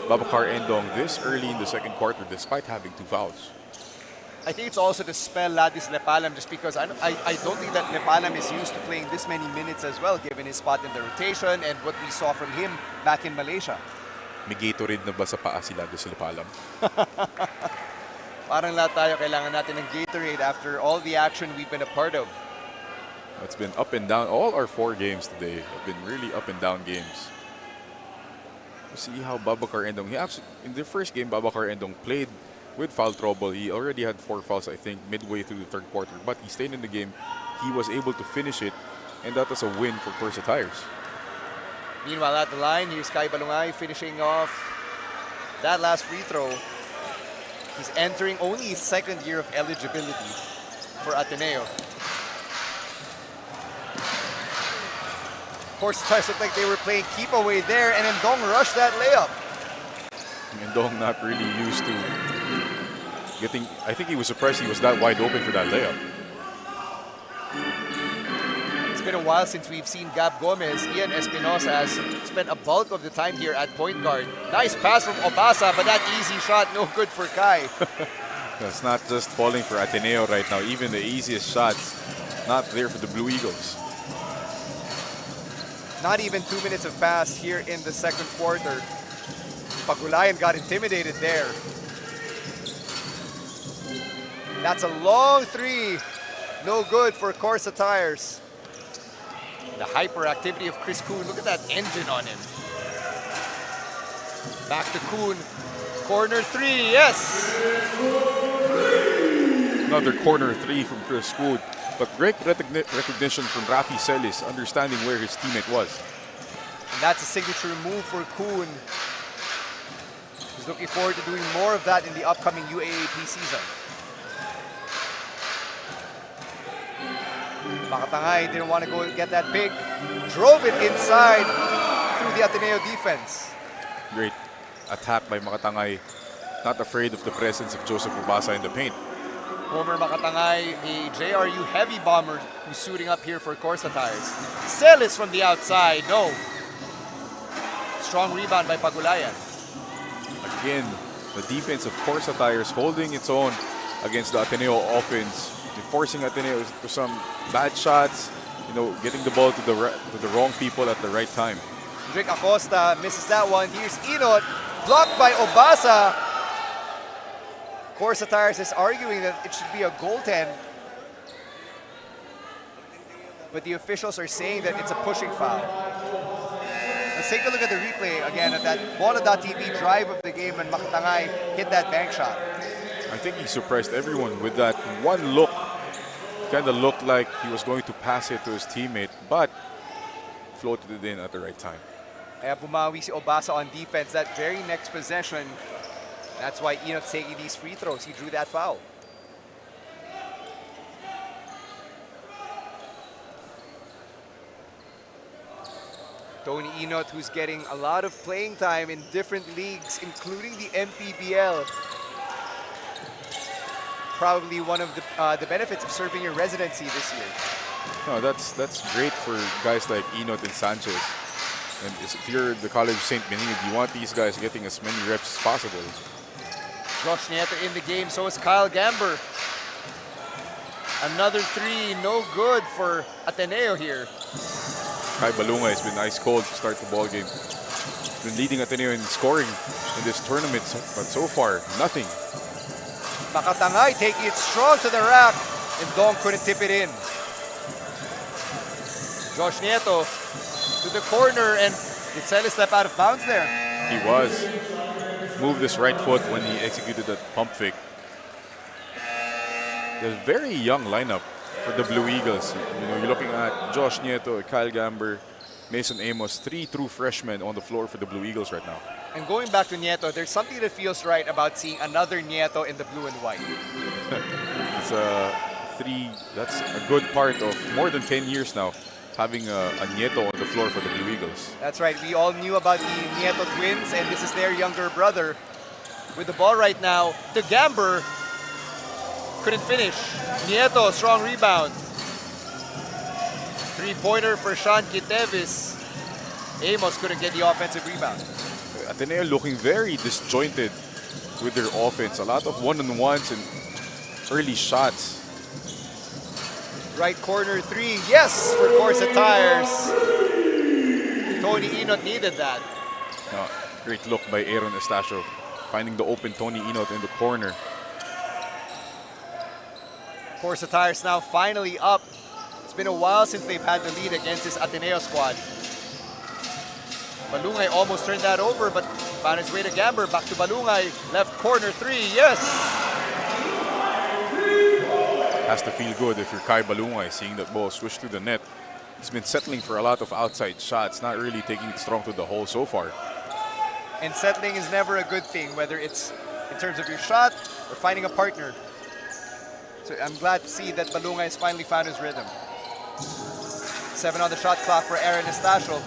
Babacar Endong this early in the second quarter despite having 2 fouls. I think it's also to spell Ladis Lepalam just because I don't think that Lepalam is used to playing this many minutes as well given his spot in the rotation and what we saw from him back in Malaysia. May Gatorade na ba sa paa si Ladis Lepalam? Parang lahat tayo kailangan natin ng Gatorade after all the action we've been a part of. It's been up and down. All our 4 games today have been really up and down games. You see how Babacar Endong, he actually, in the first game, Babacar Endong played with foul trouble. He already had 4 fouls, I think, midway through the third quarter. But he stayed in the game. He was able to finish it. And that was a win for CORSA Tires. Meanwhile, at the line, here's Kai Balungay finishing off that last free throw. He's entering only his second year of eligibility for Ateneo. CORSA Tires looked like they were playing keep away there, and Endong rushed that layup. Endong not really used to getting, I think he was surprised he was that wide open for that layup. It's been a while since we've seen Gab Gomez. Ian Espinosa has spent a bulk of the time here at point guard. Nice pass from Obasa, but that easy shot no good for Kai. It's not just falling for Ateneo right now. Even the easiest shots, not there for the Blue Eagles. Not even 2 minutes have passed here in the second quarter. Pagulayan got intimidated there. That's a long three. No good for CORSA Tires. The hyperactivity of Chris Kuhn. Look at that engine on him. Back to Kuhn. Corner three, yes! Another corner 3 from Chris Kuhn. But great recognition from Rafi Celis, understanding where his teammate was. And that's a signature move for Kuhn. He's looking forward to doing more of that in the upcoming UAAP season. Makatangay didn't want to go and get that pick. Drove it inside through the Ateneo defense. Great attack by Makatangay. Not afraid of the presence of Joseph Ubasa in the paint. Homer Makatangay, a JRU heavy bomber who's suiting up here for CORSA Tires. Celis from the outside, no. Strong rebound by Pagulayan. Again, the defense of CORSA Tires holding its own against the Ateneo offense. Forcing Ateneo to some bad shots, getting the ball to the wrong people at the right time. Rick Acosta misses that one. Here's Inot, blocked by Obasa. CORSA Tires is arguing that it should be a goaltend. But the officials are saying that it's a pushing foul. Let's take a look at the replay again at that Bola.tv drive of the game when Makatangay hit that bank shot. I think he surprised everyone with that one look. Kind of looked like he was going to pass it to his teammate, but floated it in at the right time. Kaya bumawi si Obasa on defense that very next possession. That's why Inot's taking these free throws. He drew that foul. Tony Inot, who's getting a lot of playing time in different leagues, including the MPBL. Probably one of the benefits of serving your residency this year. No, that's great for guys like Inot and Sanchez. And if you're the College of St. Benigno, you want these guys getting as many reps as possible. Josh Nieto in the game, so is Kyle Gamber. Another three, no good for Ateneo here. Kai Balungay has been ice cold to start the ball game. Been leading Ateneo in scoring in this tournament, but so far, nothing. Makatangay taking it strong to the rack, and Dong couldn't tip it in. Josh Nieto to the corner, and did Celis step out of bounds there? He was. Moved his right foot when he executed that pump fake. There's a very young lineup for the Blue Eagles. You're looking at Josh Nieto, Kyle Gamber, Mason Amos, 3 true freshmen on the floor for the Blue Eagles right now. And going back to Nieto, there's something that feels right about seeing another Nieto in the blue and white. It's that's a good part of more than 10 years now, having a Nieto on the floor for the Blue Eagles. That's right. We all knew about the Nieto twins, and this is their younger brother. With the ball right now, the Gamber couldn't finish. Nieto, strong rebound. Three-pointer for Sean Kitevis. Amos couldn't get the offensive rebound. Ateneo looking very disjointed with their offense. A lot of one-on-ones and early shots. Right corner three, yes, for CORSA Tires. Tony Inot needed that. Great look by Aaron Estacio, finding the open Tony Inot in the corner. CORSA Tires now finally up. It's been a while since they've had the lead against this Ateneo squad. Balungay almost turned that over, but found his way to Gamber. Back to Balungay, left corner three, yes! Has to feel good if you're Kai Balungay, seeing that ball swish to the net. He's been settling for a lot of outside shots, not really taking it strong to the hole so far. And settling is never a good thing, whether it's in terms of your shot or finding a partner. So I'm glad to see that Balungay has finally found his rhythm. 7 on the shot clock for Aaron Estacio.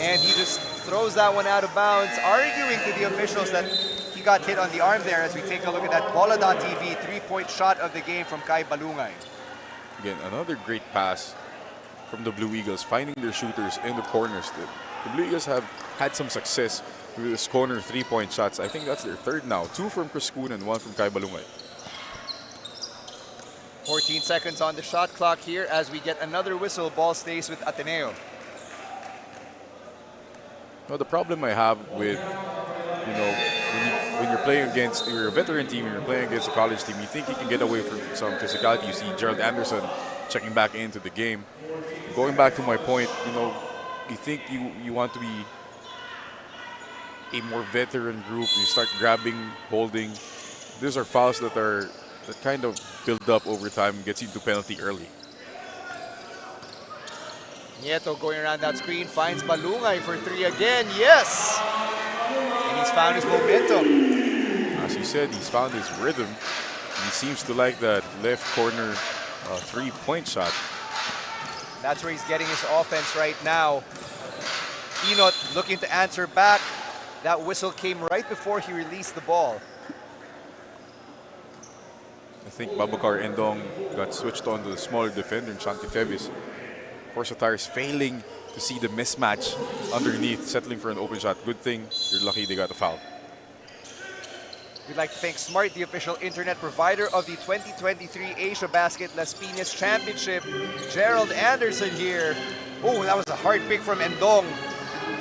And he just throws that one out of bounds, arguing to the officials that he got hit on the arm there as we take a look at that Bola.tv three-point shot of the game from Kai Balungay. Again, another great pass from the Blue Eagles, finding their shooters in the corners. The Blue Eagles have had some success with this corner three-point shots. I think that's their third now. 2 from Chris Kuhn and 1 from Kai Balungay. 14 seconds on the shot clock here as we get another whistle. Ball stays with Ateneo. Now, the problem I have with, when you're playing against, you're a veteran team, you're playing against a college team, you think you can get away from some physicality. You see Gerald Anderson checking back into the game. Going back to my point, you think you want to be a more veteran group. You start grabbing, holding. These are fouls that kind of build up over time and gets you into penalty early. Nieto going around that screen, finds Balungay for 3 again, yes! And he's found his momentum. As you said, he's found his rhythm. He seems to like that left corner three-point shot. That's where he's getting his offense right now. Inot looking to answer back. That whistle came right before he released the ball. I think Babacar Endong got switched on to the smaller defender, Shanti Tevis. CORSA Tires failing to see the mismatch underneath, settling for an open shot. Good thing they're lucky they got a foul. We'd like to thank Smart, the official internet provider of the 2023 Asiabasket Las Piñas Championship. Gerald Anderson here. Oh, that was a hard pick from Endong.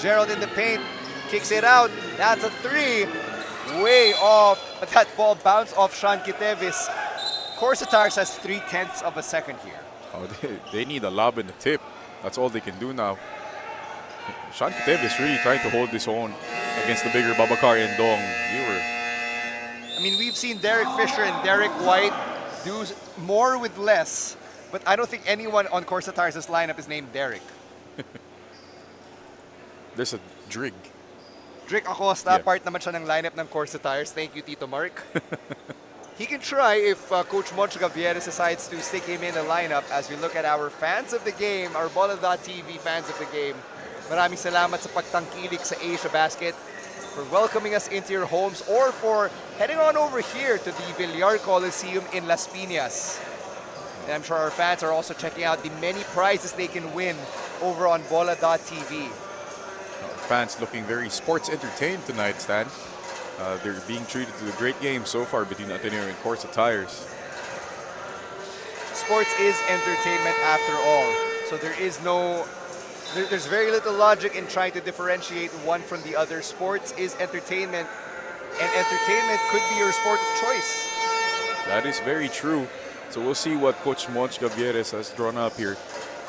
Gerald in the paint, kicks it out. That's a 3. Way off, but that ball bounced off Sean Kitevis. CORSA Tires has 0.3 of a second here. Oh, they need a lob and a tip. That's all they can do now. Sean Kitevis really trying to hold his own against the bigger Babacar Endong. I mean, we've seen Derek Fisher and Derek White do more with less, but I don't think anyone on CORSA Tires' lineup is named Derek. There's a Drig. Drick Acosta, part naman siya ng lineup ng CORSA Tires. Thank you, Tito Mark. He can try if Coach Moncho Gavieres decides to stick him in the lineup as we look at our fans of the game, our Bola.tv fans of the game. Maraming salamat sa pagtangkilik sa Asiabasket, for welcoming us into your homes, or for heading on over here to the Villar Coliseum in Las Piñas. And I'm sure our fans are also checking out the many prizes they can win over on Bola.tv. Fans looking very sports entertained tonight, Stan. They're being treated to a great game so far between Ateneo and CORSA Tires. Sports is entertainment after all. So there's very little logic in trying to differentiate one from the other. Sports is entertainment, and entertainment could be your sport of choice. That is very true. So we'll see what Coach Moncho Gavieres has drawn up here.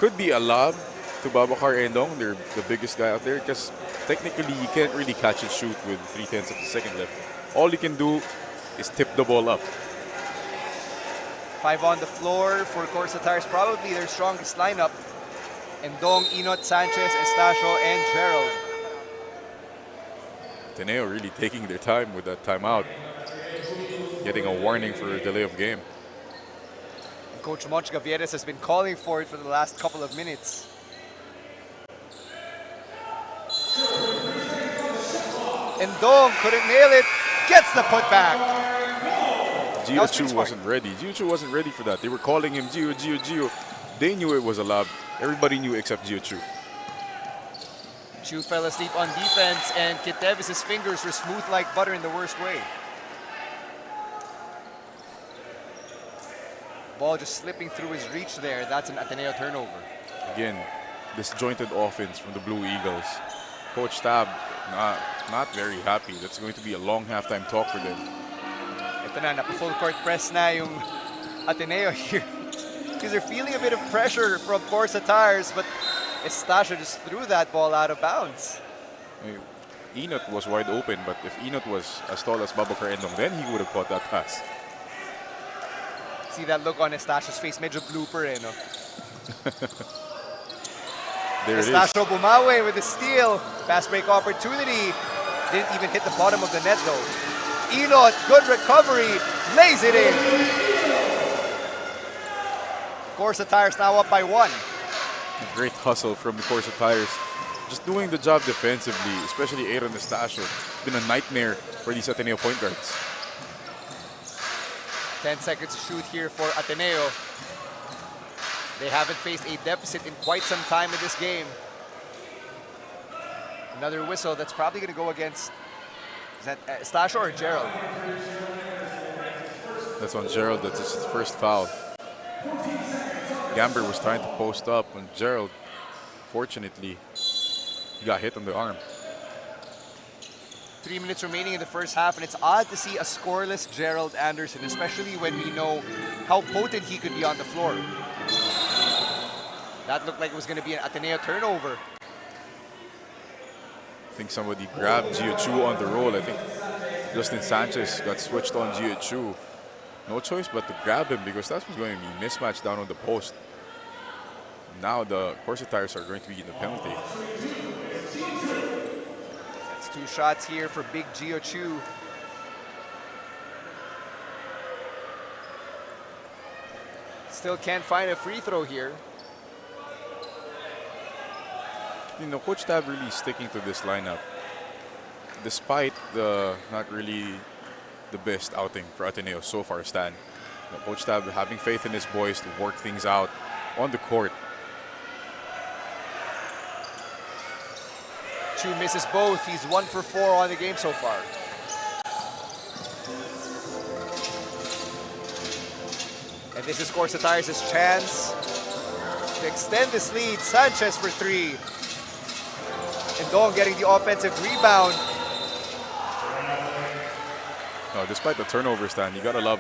Could be a lob to Babacar Endong. They're the biggest guy out there, because technically you can't really catch and shoot with 0.3 of a second left. All you can do is tip the ball up. 5 on the floor for CORSA Tires, probably their strongest lineup. Endong, Inot, Sanchez, Estacio, and Gerald. Ateneo really taking their time with that timeout, getting a warning for a delay of game. And Coach Moncho Gavieres has been calling for it for the last couple of minutes. Endong couldn't nail it, gets the putback. Gio Chu wasn't ready. Gio Chu wasn't ready for that. They were calling him Gio. They knew it was a lob. Everybody knew except Gio Chu. Chu fell asleep on defense, and Kitevis' fingers were smooth like butter in the worst way. Ball just slipping through his reach there. That's an Ateneo turnover. Again, disjointed offense from the Blue Eagles. Coach Tab, not very happy. That's going to be a long halftime talk for them. Ito na, napa-full court press na yung Ateneo here. Because they're feeling a bit of pressure from CORSA Tires, but Estacio just threw that ball out of bounds. Enot was wide open, but if Enot was as tall as Babacar Endong, then he would have caught that pass. See that look on Estacio's face, medyo blooper no? There it is. Estacio bumawi with a steal. Fast break opportunity. Didn't even hit the bottom of the net though. Enot, good recovery, lays it in. CORSA Tires now up by 1. A great hustle from the CORSA Tires. Just doing the job defensively, especially Aaron Estacio. It's been a nightmare for these Ateneo point guards. 10 seconds to shoot here for Ateneo. They haven't faced a deficit in quite some time in this game. Another whistle that's probably going to go against, is that Estacio or Gerald? That's on Gerald. That's his first foul. Gamber was trying to post up on Gerald. Fortunately, he got hit on the arm. 3 minutes remaining in the first half, and it's odd to see a scoreless Gerald Anderson, especially when we know how potent he could be on the floor. That looked like it was going to be an Ateneo turnover. I think somebody grabbed Gio Chu on the roll. I think Justin Sanchez got switched on Gio Chu. No choice but to grab him because that was going to be mismatched down on the post. Now the CORSA Tires are going to be in the penalty. That's 2 shots here for big Gio Chu. Still can't find a free throw here. You know, Coach Tab really sticking to this lineup. Despite the not really the best outing for Ateneo so far, Stan. Coach Tab having faith in his boys to work things out on the court. Chu misses both. He's 1 for 4 on the game so far. And this is CORSA Tires' chance to extend this lead. Sanchez for 3. And Dong getting the offensive rebound. No, despite the turnover, Stan, you gotta love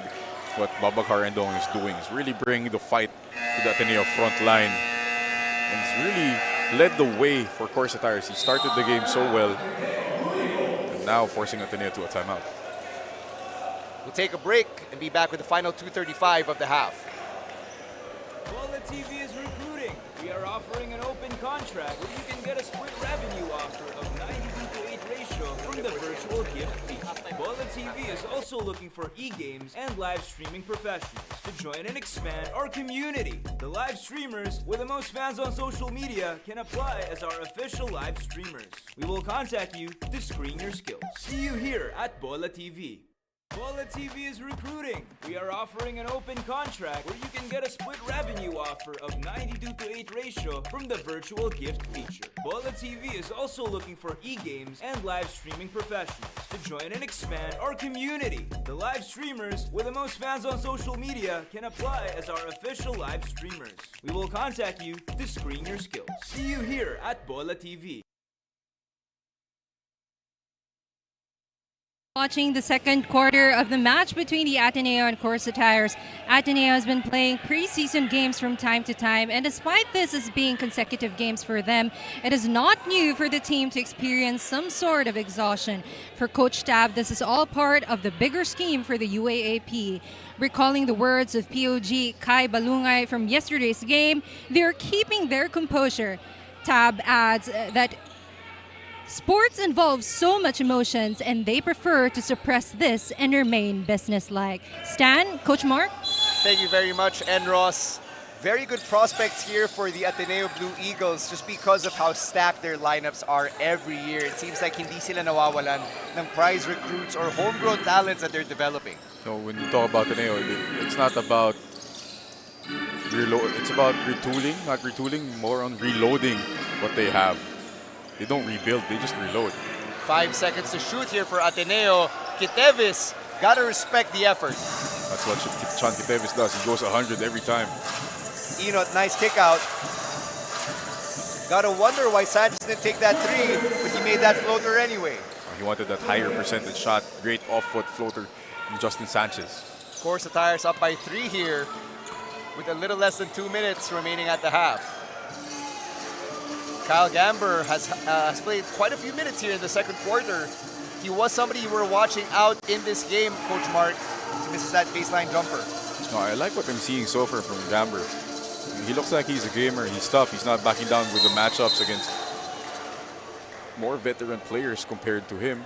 what Babacar Endong is doing. He's really bringing the fight to the Ateneo front line. And he's really led the way for CORSA Tires. He started the game so well. And now forcing Ateneo to a timeout. We'll take a break and be back with the final 2:35 of the half. Bola TV is recruiting. We are offering an open contract where you can get a split revenue offer of 92:8 ratio from the virtual gift feature. Bola TV is also looking for e-games and live streaming professionals to join and expand our community. The live streamers with the most fans on social media can apply as our official live streamers. We will contact you to screen your skills. See you here at Bola TV. Bola TV is recruiting. We are offering an open contract where you can get a split revenue offer of 92:8 ratio from the virtual gift feature. Bola TV is also looking for e-games and live streaming professionals to join and expand our community. The live streamers with the most fans on social media can apply as our official live streamers. We will contact you to screen your skills. See you here at Bola TV. Watching the second quarter of the match between the Ateneo and CORSA Tires. Ateneo has been playing preseason games from time to time, and despite this as being consecutive games for them, it is not new for the team to experience some sort of exhaustion. For Coach Tab, this is all part of the bigger scheme for the UAAP. Recalling the words of POG Kai Balungay from yesterday's game, they're keeping their composure. Tab adds that sports involve so much emotions and they prefer to suppress this and remain businesslike. Stan, Coach Mark? Thank you very much, Enros. Very good prospects here for the Ateneo Blue Eagles just because of how stacked their lineups are every year. It seems like hindi sila nawawalan ng prize recruits or homegrown talents that they're developing. So when you talk about Ateneo, it's not about It's about retooling, not retooling, more on reloading what they have. They don't rebuild, they just reload. 5 seconds to shoot here for Ateneo. Kitevis, gotta respect the effort. That's what Sean Kitevis does. He goes 100 every time. Enot, nice kick out. Gotta wonder why Sanchez didn't take that three, but he made that floater anyway. He wanted that higher percentage shot. Great off-foot floater from Justin Sanchez. CORSA Tires up by 3 here with a little less than 2 minutes remaining at the half. Kyle Gamber has played quite a few minutes here in the second quarter. He was somebody you were watching out in this game, Coach Mark. He misses that baseline jumper. No, I like what I'm seeing so far from Gamber. He looks like he's a gamer. He's tough. He's not backing down with the matchups against more veteran players compared to him,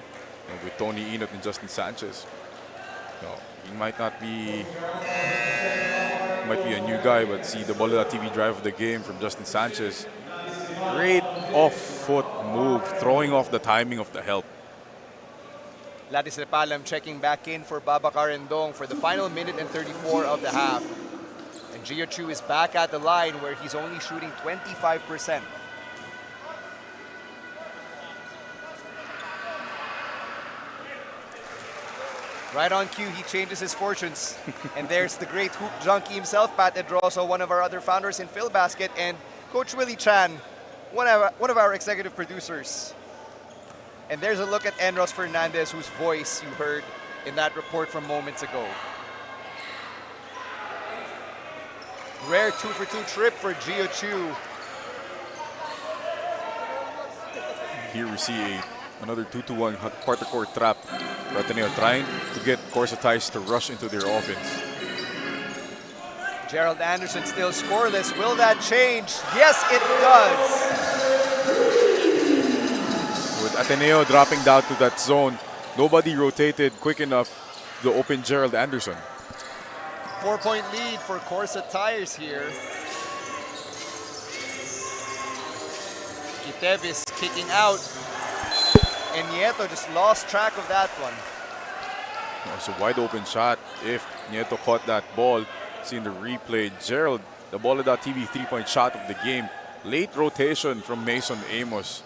with Tony Enot and Justin Sanchez. No, he might not be. Might be a new guy, but see the Bola.TV drive of the game from Justin Sanchez. Great off-foot move, throwing off the timing of the help. Ladis Repalam checking back in for Babacar Rendong for the final minute and 34 of the half. And Gio Chu is back at the line where he's only shooting 25%. Right on cue, he changes his fortunes. And there's the great hoop junkie himself, Pat Edroso, one of our other founders in PhilBasket, and Coach Willie Chan, one of our executive producers. And there's a look at Enros Fernandez, whose voice you heard in that report from moments ago. Rare 2-for-2 trip for Gio Chu. Here we see another 2-to-1 quarter-court trap for Ateneo, trying to get CORSA Ties to rush into their offense. Gerald Anderson still scoreless. Will that change? Yes, it does. With Ateneo dropping down to that zone, nobody rotated quick enough to open Gerald Anderson. 4-point lead for CORSA Tires here. Kitevis kicking out. And Nieto just lost track of that one. It's a wide open shot if Nieto caught that ball. Seeing the replay, Gerald, the Bola.TV 3-point shot of the game. Late rotation from Mason Amos.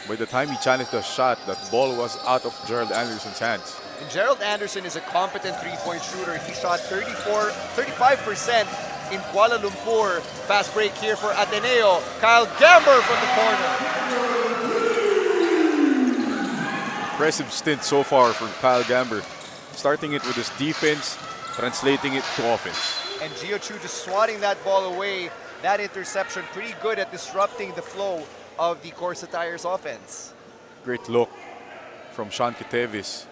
By the time he challenged the shot, that ball was out of Gerald Anderson's hands. And Gerald Anderson is a competent 3-point shooter. He shot 35% in Kuala Lumpur. Fast break here for Ateneo. Kyle Gamber from the corner. Impressive stint so far for Kyle Gamber. Starting it with his defense, translating it to offense. And Gio Chu just swatting that ball away. That interception pretty good at disrupting the flow of the CORSA Tires offense. Great look from Sean Kitevis.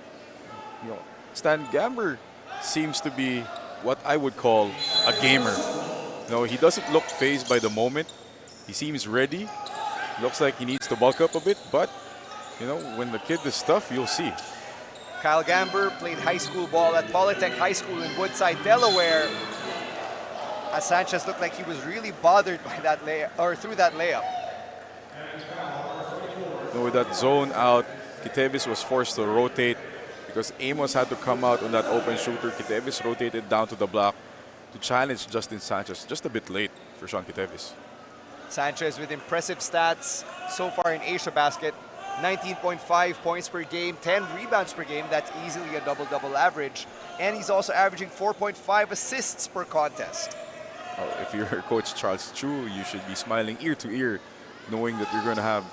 Stan Gamber seems to be what I would call a gamer. He doesn't look fazed by the moment. He seems ready. Looks like he needs to bulk up a bit, but when the kid is tough, you'll see. Kyle Gamber played high school ball at Polytech High School in Woodside, Delaware. As Sanchez looked like he was really bothered by that layup, or through that layup. With that zone out, Kitevis was forced to rotate because Amos had to come out on that open shooter. Kitevis rotated down to the block to challenge Justin Sanchez. Just a bit late for Sean Kitevis. Sanchez with impressive stats so far in Asiabasket. 19.5 points per game, 10 rebounds per game. That's easily a double-double average. And he's also averaging 4.5 assists per contest. If you're Coach Charles Chu, you should be smiling ear to ear, knowing that you're going to have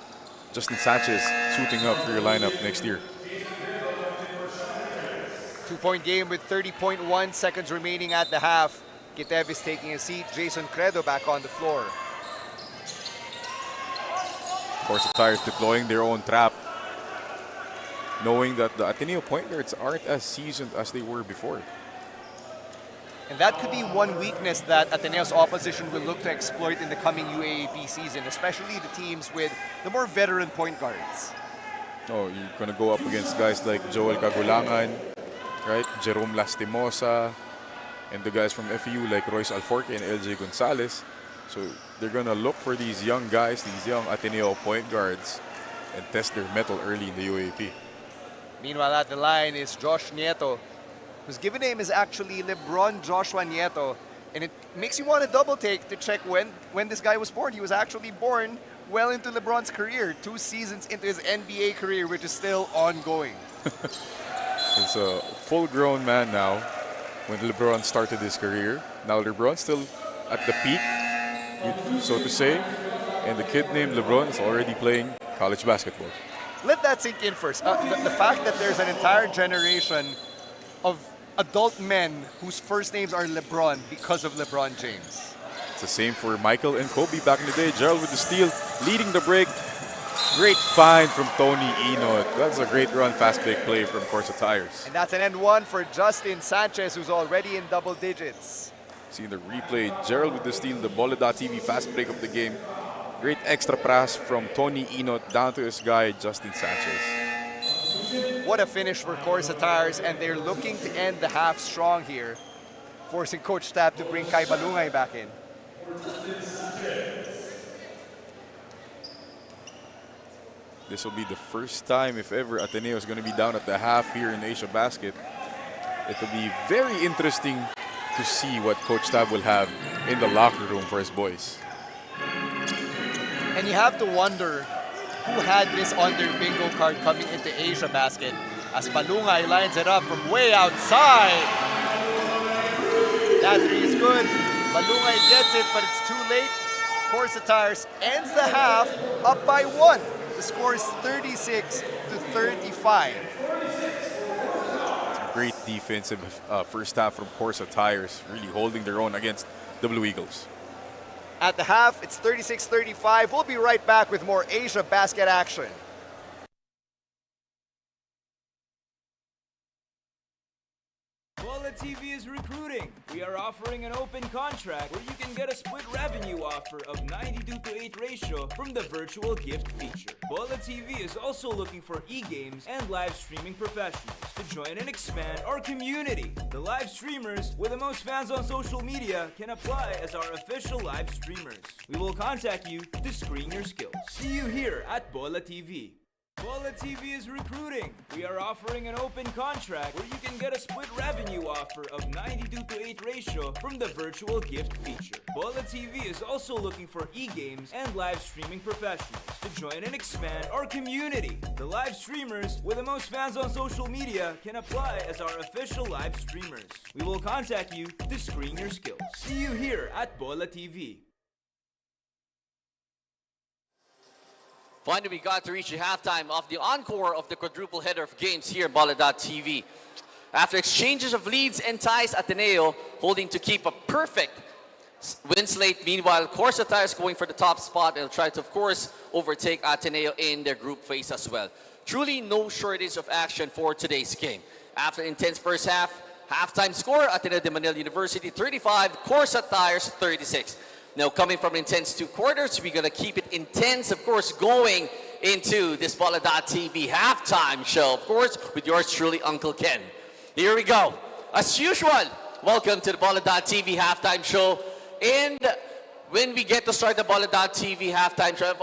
Justin Sanchez suiting up for your lineup next year. 2-point game with 30.1 seconds remaining at the half. Kitevis taking a seat. Jason Credo back on the floor. CORSA Tires deploying their own trap, knowing that the Ateneo point guards aren't as seasoned as they were before. And that could be one weakness that Ateneo's opposition will look to exploit in the coming UAAP season, especially the teams with the more veteran point guards. You're going to go up against guys like Joel Cagulangan, right? Jerome Lastimosa, and the guys from FEU like Royce Alforque and LJ Gonzalez. So they're going to look for these young guys, these young Ateneo point guards, and test their mettle early in the UAAP. Meanwhile, at the line is Josh Nieto, whose given name is actually LeBron Joshua Nieto. And it makes you want to double take to check when this guy was born. He was actually born well into LeBron's career, 2 seasons into his NBA career, which is still ongoing. He's a full-grown man now when LeBron started his career. Now LeBron's still at the peak, so to say, and the kid named LeBron is already playing college basketball. Let that sink in first. The fact that there's an entire generation of adult men whose first names are LeBron because of LeBron James. It's the same for Michael and Kobe back in the day. Gerald with the steal, leading the break. Great find from Tony Enoch. That's a great run, fast break play from CORSA Tires. And that's an end one for Justin Sanchez, who's already in double digits. Seeing the replay, Gerald with the steal, the Bola.tv fast break of the game. Great extra pass from Tony Enoch down to his guy, Justin Sanchez. What a finish for CORSA Tires, and they're looking to end the half strong here, forcing Coach Tab to bring Kai Balungay back in. This will be the first time, if ever, Ateneo is going to be down at the half here in Asiabasket. It will be very interesting to see what Coach Tab will have in the locker room for his boys. And you have to wonder who had this on their bingo card coming into Asiabasket, as Balungay lines it up from way outside. That three is good. Balungay gets it, but it's too late. CORSA Tires ends the half up by 1. The score is 36 to 35. It's a great defensive first half from CORSA Tires, really holding their own against the Blue Eagles. At the half, it's 36-35. We'll be right back with more Asiabasket action. Bola TV is recruiting. We are offering an open contract where you can get a split revenue offer of 92:8 ratio from the virtual gift feature. Bola TV is also looking for e-games and live streaming professionals to join and expand our community. The live streamers with the most fans on social media can apply as our official live streamers. We will contact you to screen your skills. See you here at Bola TV. Bola TV is recruiting. We are offering an open contract where you can get a split revenue offer of 92:8 ratio from the virtual gift feature. Bola TV is also looking for e-games and live streaming professionals to join and expand our community. The live streamers with the most fans on social media can apply as our official live streamers. We will contact you to screen your skills. See you here at Bola TV. Finally, we got to reach the halftime of the encore of the quadruple header of games here at Bola.tv. After exchanges of leads and ties, Ateneo holding to keep a perfect win slate. Meanwhile, CORSA Tires going for the top spot. They'll try to, of course, overtake Ateneo in their group phase as well. Truly no shortage of action for today's game. After intense first half, halftime score, Ateneo de Manila University 35, CORSA Tires 36. Now, coming from intense 2 quarters, we're going to keep it intense, of course, going into this Bola.tv halftime show, of course, with yours truly, Uncle Ken. Here we go. As usual, welcome to the Bola.tv halftime show. And when we get to start the Bola.tv halftime show,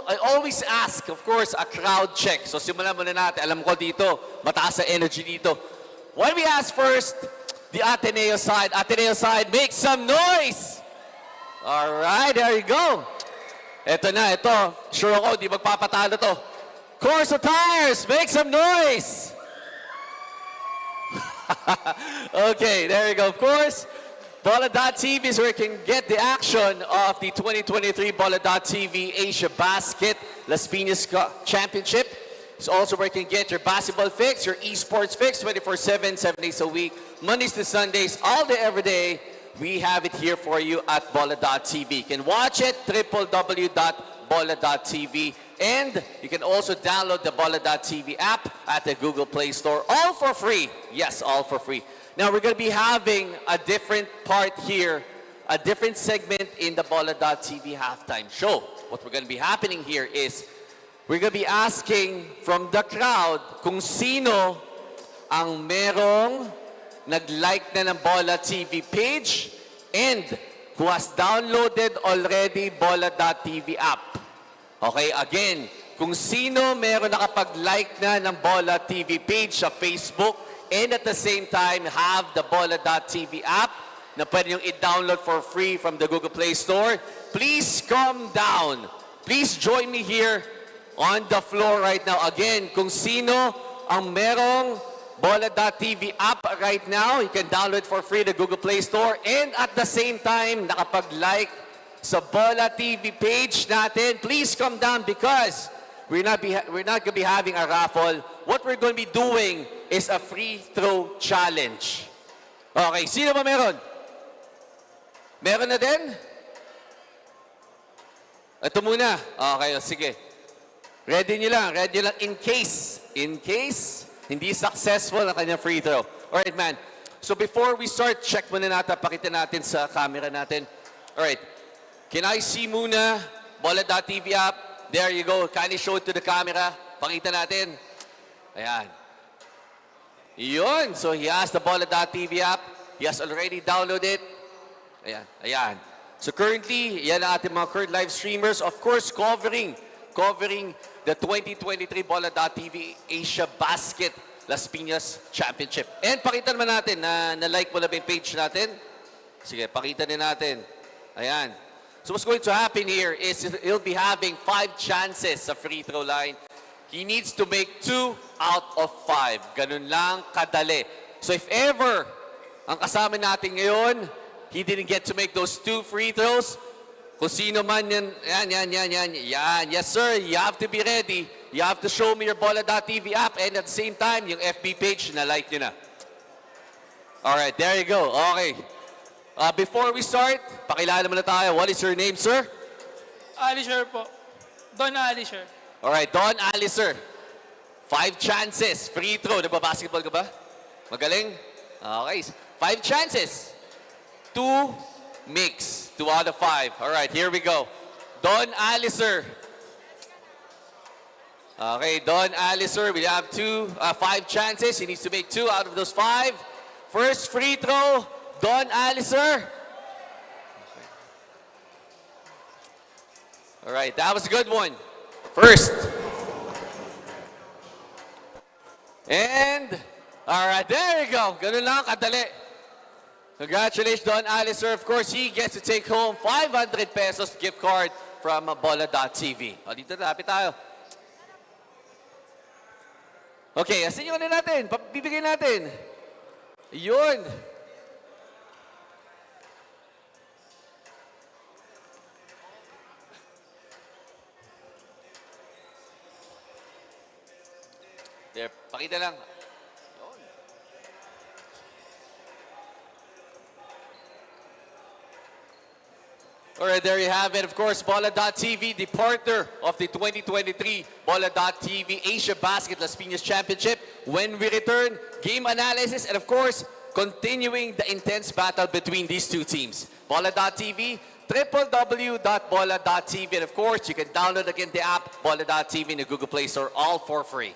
I always ask, of course, a crowd check. So, simulan muna natin. Alam ko dito, mataas ang energy dito. When we ask first, the Ateneo side, make some noise! All right, there you go. Ito na, ito. Sure ako, di magpapatalo to. CORSA Tires, make some noise! Okay, there you go. Of course, Bola.tv is where you can get the action of the 2023 Bola.tv Asiabasket Las Piñas Championship. It's also where you can get your basketball fix, your esports fix, 24/7, 7 days a week, Mondays to Sundays, all day, every day. We have it here for you at Bola.tv. You can watch it, www.bola.tv. And you can also download the Bola.tv app at the Google Play Store, all for free. Yes, all for free. Now, we're going to be having a different part here, a different segment in the Bola.tv halftime show. What we're going to be happening here is we're going to be asking from the crowd kung sino ang merong nag-like na ng Bola.tv page and who has downloaded already Bola.tv app. Okay, again, kung sino meron nakapag-like na ng Bola.tv page sa Facebook and at the same time have the Bola.tv app, na pwede nyo i-download for free from the Google Play Store. Please come down. Please join me here on the floor right now. Again, kung sino ang merong Bola.tv app right now, you can download for free the Google Play Store. And at the same time, nakapag-like sa Bola TV page natin. Please come down because we're not going to be having a raffle. What we're going to be doing is a free throw challenge. Okay, sino ba meron? Meron na din? Ito muna. Okay, sige. Ready nyo lang in case hindi successful ang kanyang free throw. Alright, man. So before we start, check muna natin, pakita natin sa camera natin. Alright. Can I see muna Bola.tv app? There you go. Kindly show it to the camera. Pakita natin. Ayan. Yun. So he has the Bola.tv app. He has already downloaded. Ayan. Ayan. So currently, yan ang ating mga current live streamers. Of course, covering the 2023 Bola.tv Asiabasket Las Piñas Championship. And pakita naman natin na like mo na ba yung page natin. Sige, pakita din natin. Ayan. So what's going to happen here is he'll be having 5 chances sa free throw line. He needs to make 2 out of 5. Ganun lang kadali. So if ever ang kasama natin ngayon, he didn't get to make those 2 free throws, kung sino man yan. Yes, sir. You have to be ready. You have to show me your Bola.tv app and at the same time, yung FB page na like nyo na. Alright, there you go. Okay. Before we start, pakilala muna tayo. What is your name, sir? Alisher po. Don Alisher. Alright, Don Alicer. 5 chances. Free throw. Nagbabasketball ka ba? Magaling? Okay. 5 chances. 2 makes. 2 out of 5. Alright, here we go. Don Alicer. Okay, Don Alicer. We have 5 chances. He needs to make 2 out of those 5. First free throw, Don Alicer. Alright, that was a good one. First. And, alright, there you go. Ganun lang, kadali. Congratulations, Don Alicer. Of course, he gets to take home 500 pesos gift card from Bola.tv. O, dito na, lapit tayo. Okay, asin yung ano natin? Bibigay natin. Yun. There, pakita lang. Alright, there you have it. Of course, Bola.tv, the partner of the 2023 Bola.tv Asiabasket Las Piñas Championship. When we return, game analysis, and of course, continuing the intense battle between these two teams. Bola.tv, www.bola.tv, and of course, you can download again the app Bola.tv in the Google Play Store, all for free.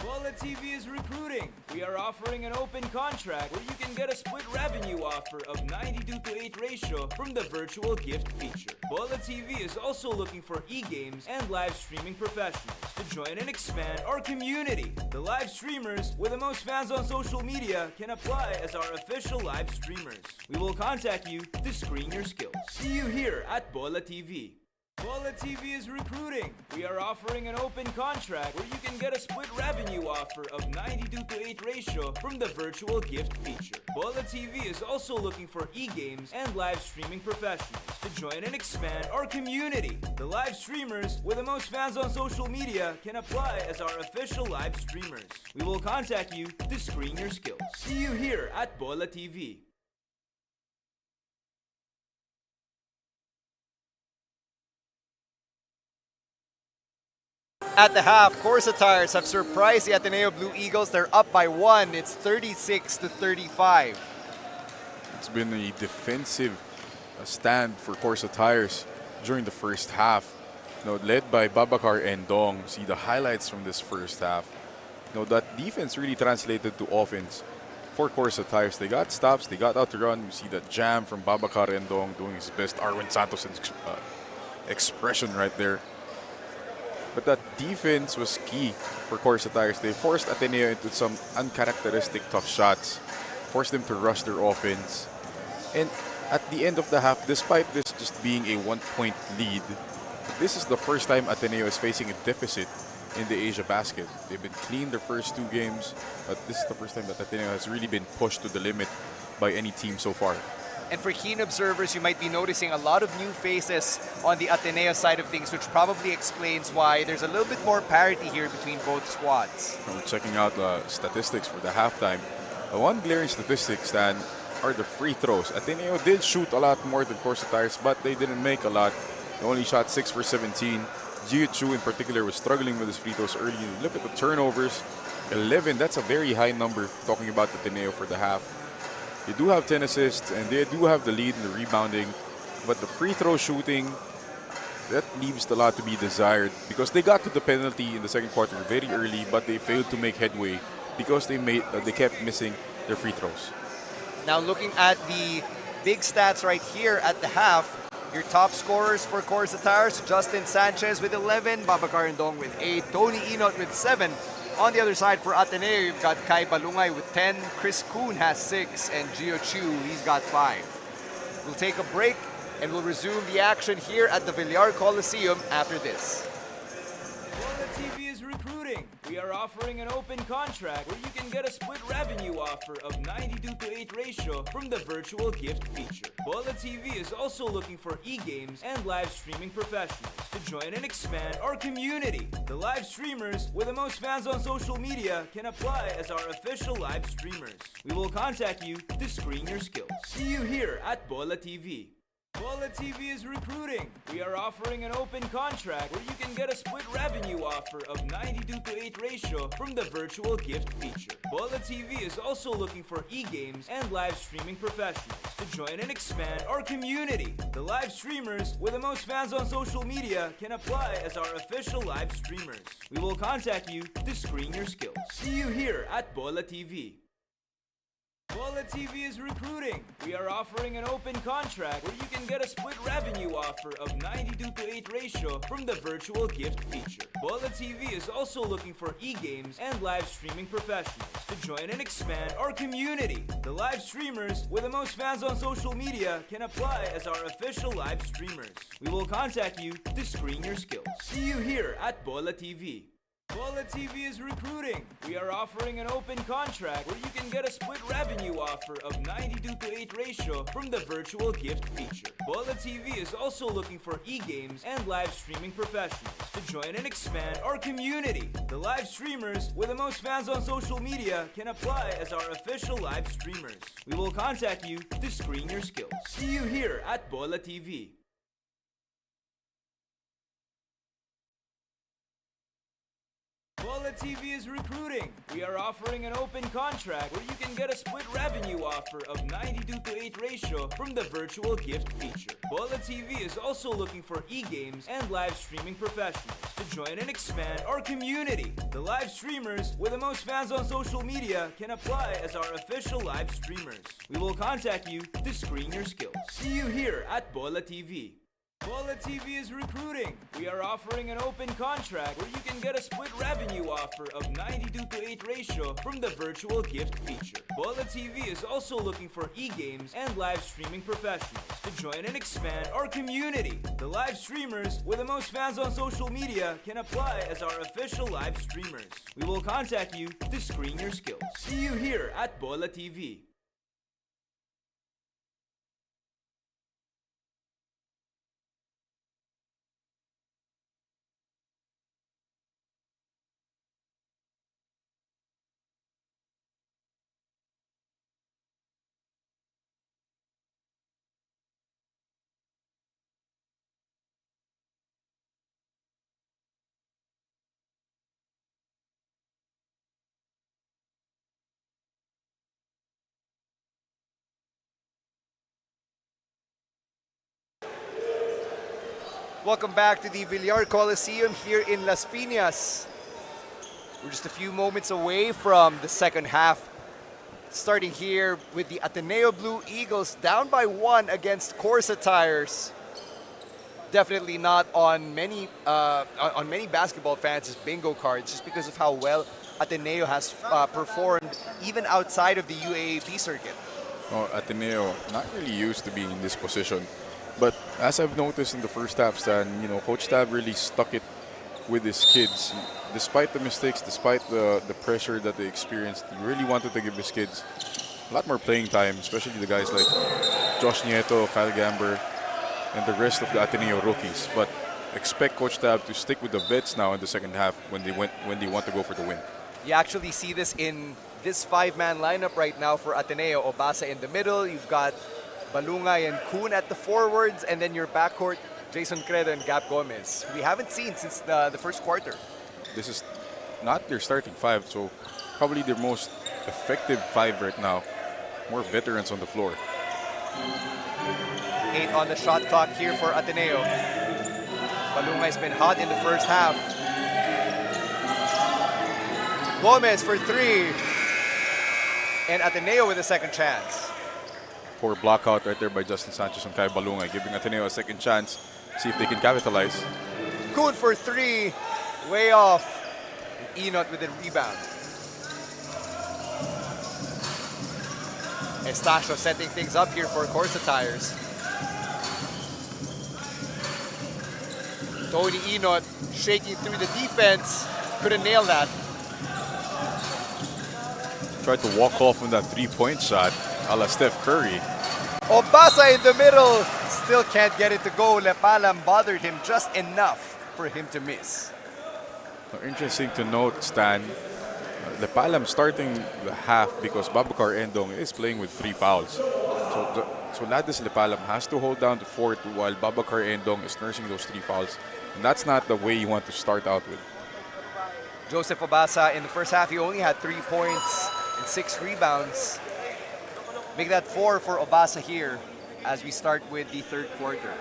Bola TV is recruiting. We are offering an open contract where you can get a split revenue offer of 92:8 ratio from the virtual gift feature. Bola TV is also looking for e-games and live streaming professionals to join and expand our community. The live streamers with the most fans on social media can apply as our official live streamers. We will contact you to screen your skills. See you here at Bola TV. Bola TV is recruiting. We are offering an open contract where you can get a split revenue offer of 92:8 ratio from the virtual gift feature. Bola TV is also looking for e-games and live streaming professionals to join and expand our community. The live streamers with the most fans on social media can apply as our official live streamers. We will contact you to screen your skills. See you here at Bola TV. At the half, CORSA Tires have surprised the Ateneo Blue Eagles. They're up by 1. It's 36-35. It's been a defensive stand for CORSA Tires during the first half. Led by Babacar and Dong. See the highlights from this first half. That defense really translated to offense for CORSA Tires. They got stops, they got outrun. You see the jam from Babacar and Dong doing his best Arwin Santos expression right there. But that defense was key for CORSA Tires. They forced Ateneo into some uncharacteristic tough shots, forced them to rush their offense. And at the end of the half, despite this just being a 1-point lead, this is the first time Ateneo is facing a deficit in the Asiabasket. They've been clean their first 2 games, but this is the first time that Ateneo has really been pushed to the limit by any team so far. And for keen observers, you might be noticing a lot of new faces on the Ateneo side of things, which probably explains why there's a little bit more parity here between both squads. We're checking out the statistics for the halftime. One glaring statistic, Stan, are the free throws. Ateneo did shoot a lot more than CORSA Tires, but they didn't make a lot. They only shot 6 for 17. Chu in particular was struggling with his free throws early. Look at the turnovers, 11. That's a very high number talking about Ateneo for the half. They do have 10 assists, and they do have the lead in the rebounding. But the free throw shooting, that leaves a lot to be desired because they got to the penalty in the second quarter very early, but they failed to make headway because they kept missing their free throws. Now looking at the big stats right here at the half, your top scorers for CORSA Tires, Justin Sanchez with 11, Babacar Ndong with 8, Tony Inot with 7. On the other side for Ateneo, you've got Kai Balungay with 10, Chris Kuhn has 6, and Gio Chu, he's got 5. We'll take a break and we'll resume the action here at the Villar Coliseum after this. Bola TV is recruiting. We are offering an open contract where you can get a split revenue offer of 92:8 ratio from the virtual gift feature. Bola TV is also looking for e-games and live streaming professionals to join and expand our community. The live streamers with the most fans on social media can apply as our official live streamers. We will contact you to screen your skills. See you here at Bola TV. Bola TV is recruiting. We are offering an open contract where you can get a split revenue offer of 92:8 ratio from the virtual gift feature. Bola TV is also looking for e-games and live streaming professionals to join and expand our community. The live streamers with the most fans on social media can apply as our official live streamers. We will contact you to screen your skills. See you here at Bola TV. Bola TV is recruiting. We are offering an open contract where you can get a split revenue offer of 92:8 ratio from the virtual gift feature. Bola TV is also looking for e-games and live streaming professionals to join and expand our community. The live streamers with the most fans on social media can apply as our official live streamers. We will contact you to screen your skills. See you here at Bola TV. Bola TV is recruiting. We are offering an open contract where you can get a split revenue offer of 92:8 ratio from the virtual gift feature. Bola TV is also looking for e-games and live streaming professionals to join and expand our community. The live streamers with the most fans on social media can apply as our official live streamers. We will contact you to screen your skills. See you here at Bola TV. Bola TV is recruiting. We are offering an open contract where you can get a split revenue offer of 92:8 ratio from the virtual gift feature. Bola TV is also looking for e-games and live streaming professionals to join and expand our community. The live streamers with the most fans on social media can apply as our official live streamers. We will contact you to screen your skills. See you here at Bola TV. Bola TV is recruiting. We are offering an open contract where you can get a split revenue offer of 92:8 ratio from the virtual gift feature. Bola TV is also looking for e-games and live streaming professionals to join and expand our community. The live streamers with the most fans on social media can apply as our official live streamers. We will contact you to screen your skills. See you here at Bola TV. Welcome back to the Villar Coliseum here in Las Piñas. We're just a few moments away from the second half. Starting here with the Ateneo Blue Eagles down by 1 against CORSA Tires. Definitely not on many basketball fans' bingo cards just because of how well Ateneo has performed even outside of the UAAP circuit. Ateneo not really used to being in this position. But as I've noticed in the first half, Stan, Coach Tab really stuck it with his kids. Despite the mistakes, despite the pressure that they experienced, he really wanted to give his kids a lot more playing time, especially the guys like Josh Nieto, Kyle Gamber, and the rest of the Ateneo rookies. But expect Coach Tab to stick with the vets now in the second half when they want to go for the win. You actually see this in this five-man lineup right now for Ateneo. Obasa in the middle, you've got Balungay and Kuhn at the forwards, and then your backcourt, Jason Credo and Gab Gomez. We haven't seen since the first quarter. This is not their starting five, so probably their most effective five right now. More veterans on the floor. 8 on the shot clock here for Ateneo. Balungay's been hot in the first half. Gomez for 3. And Ateneo with a second chance. Poor block out right there by Justin Sanchez and Kai Balungay, giving Ateneo a second chance. See if they can capitalize. Kuhn for 3. Way off. Enot with a rebound. Estacio setting things up here for CORSA Tires. Tony Enot shaking through the defense. Couldn't nail that. Tried to walk off on that three-point shot, a la Steph Curry. Obasa in the middle. Still can't get it to go. Lepalam bothered him just enough for him to miss. Interesting to note, Stan, Lepalam starting the half because Babacar Endong is playing with 3 fouls. So Ladis Lepalam has to hold down the fort while Babacar Endong is nursing those 3 fouls. And that's not the way you want to start out with. Joseph Obasa in the first half, he only had 3 points and 6 rebounds. Make that 4 for Obasa here as we start with the third quarter.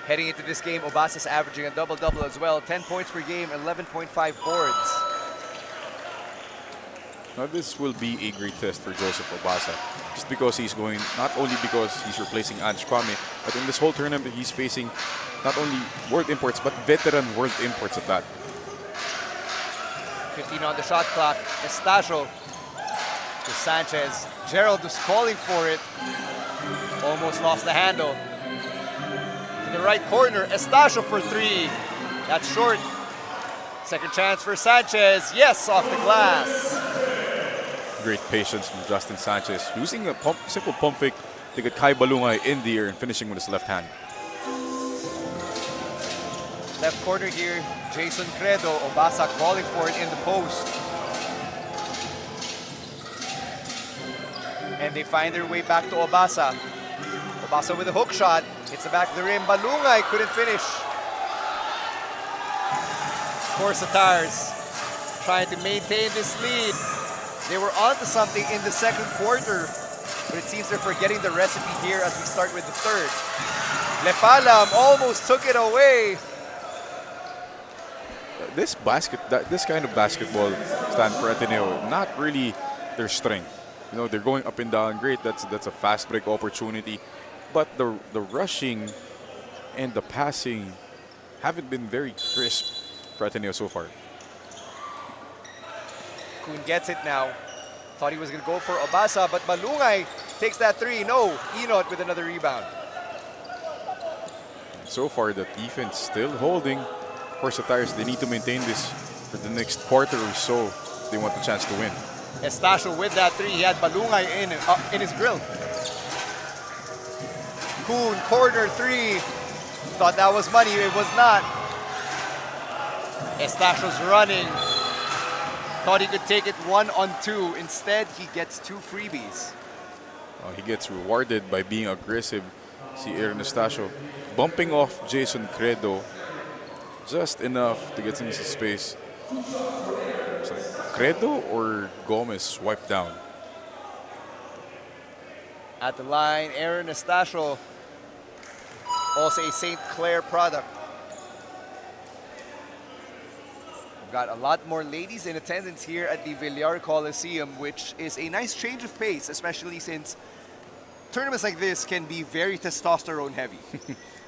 Heading into this game, Obasa's averaging a double-double as well. 10 points per game, 11.5 boards. Now this will be a great test for Joseph Obasa. Just because he's going, not only because he's replacing Ange Kwame, but in this whole tournament he's facing not only world imports, but veteran world imports at that. 15 on the shot clock. Estacio to Sanchez. Gerald was calling for it. Almost lost the handle. To the right corner, Estacio for 3. That's short. Second chance for Sanchez. Yes, off the glass. Great patience from Justin Sanchez, using a simple pump fake to get Kai Balungay in the air and finishing with his left hand. Left corner here, Jason Credo. Obasa calling for it in the post. And they find their way back to Obasa. Obasa with a hook shot. Hits the back of the rim. Balungay couldn't finish. CORSA Tires trying to maintain this lead. They were onto something in the second quarter, but it seems they're forgetting the recipe here as we start with the third. Lepalam almost took it away. This kind of basketball, Stan, for Ateneo, not really their strength. They're going up and down. Great, that's a fast break opportunity, but the rushing and the passing haven't been very crisp for Ateneo so far. Kuhn gets it now. Thought he was going to go for Obasa, but Balungay takes that 3. No, Enot with another rebound. So far, the defense still holding. CORSA Tires, they need to maintain this for the next quarter or so if they want the chance to win. Estacio with that 3. He had Balungay in his grill. Kuhn, corner 3. Thought that was money. It was not. Estacio's running. Thought he could take it 1-on-2. Instead, he gets 2 freebies. He gets rewarded by being aggressive. See Aaron Estacio bumping off Jason Credo just enough to get into space. So Credo or Gomez wiped down. At the line, Aaron Estacio, also a St. Clair product. We've got a lot more ladies in attendance here at the Villar Coliseum, which is a nice change of pace, especially since tournaments like this can be very testosterone heavy.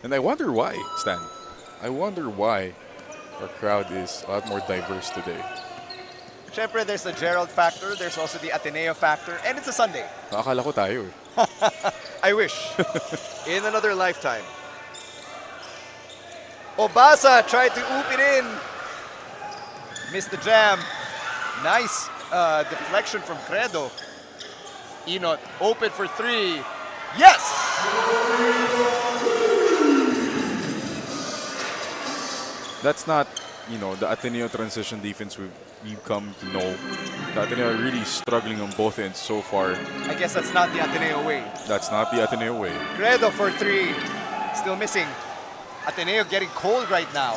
And I wonder why, Stan. I wonder why Our crowd is a lot more diverse today. Syempre, there's the Gerald factor, there's also the Ateneo factor, and it's a Sunday. Nakakala ko tayo eh. I wish. In another lifetime. Obasa tried to oop it in. Missed the jam. Nice deflection from Credo. Inot open for three. Yes! That's not, the Ateneo transition defense we've come to know. The Ateneo are really struggling on both ends so far. I guess that's not the Ateneo way. That's not the Ateneo way. Credo for three. Still missing. Ateneo getting cold right now.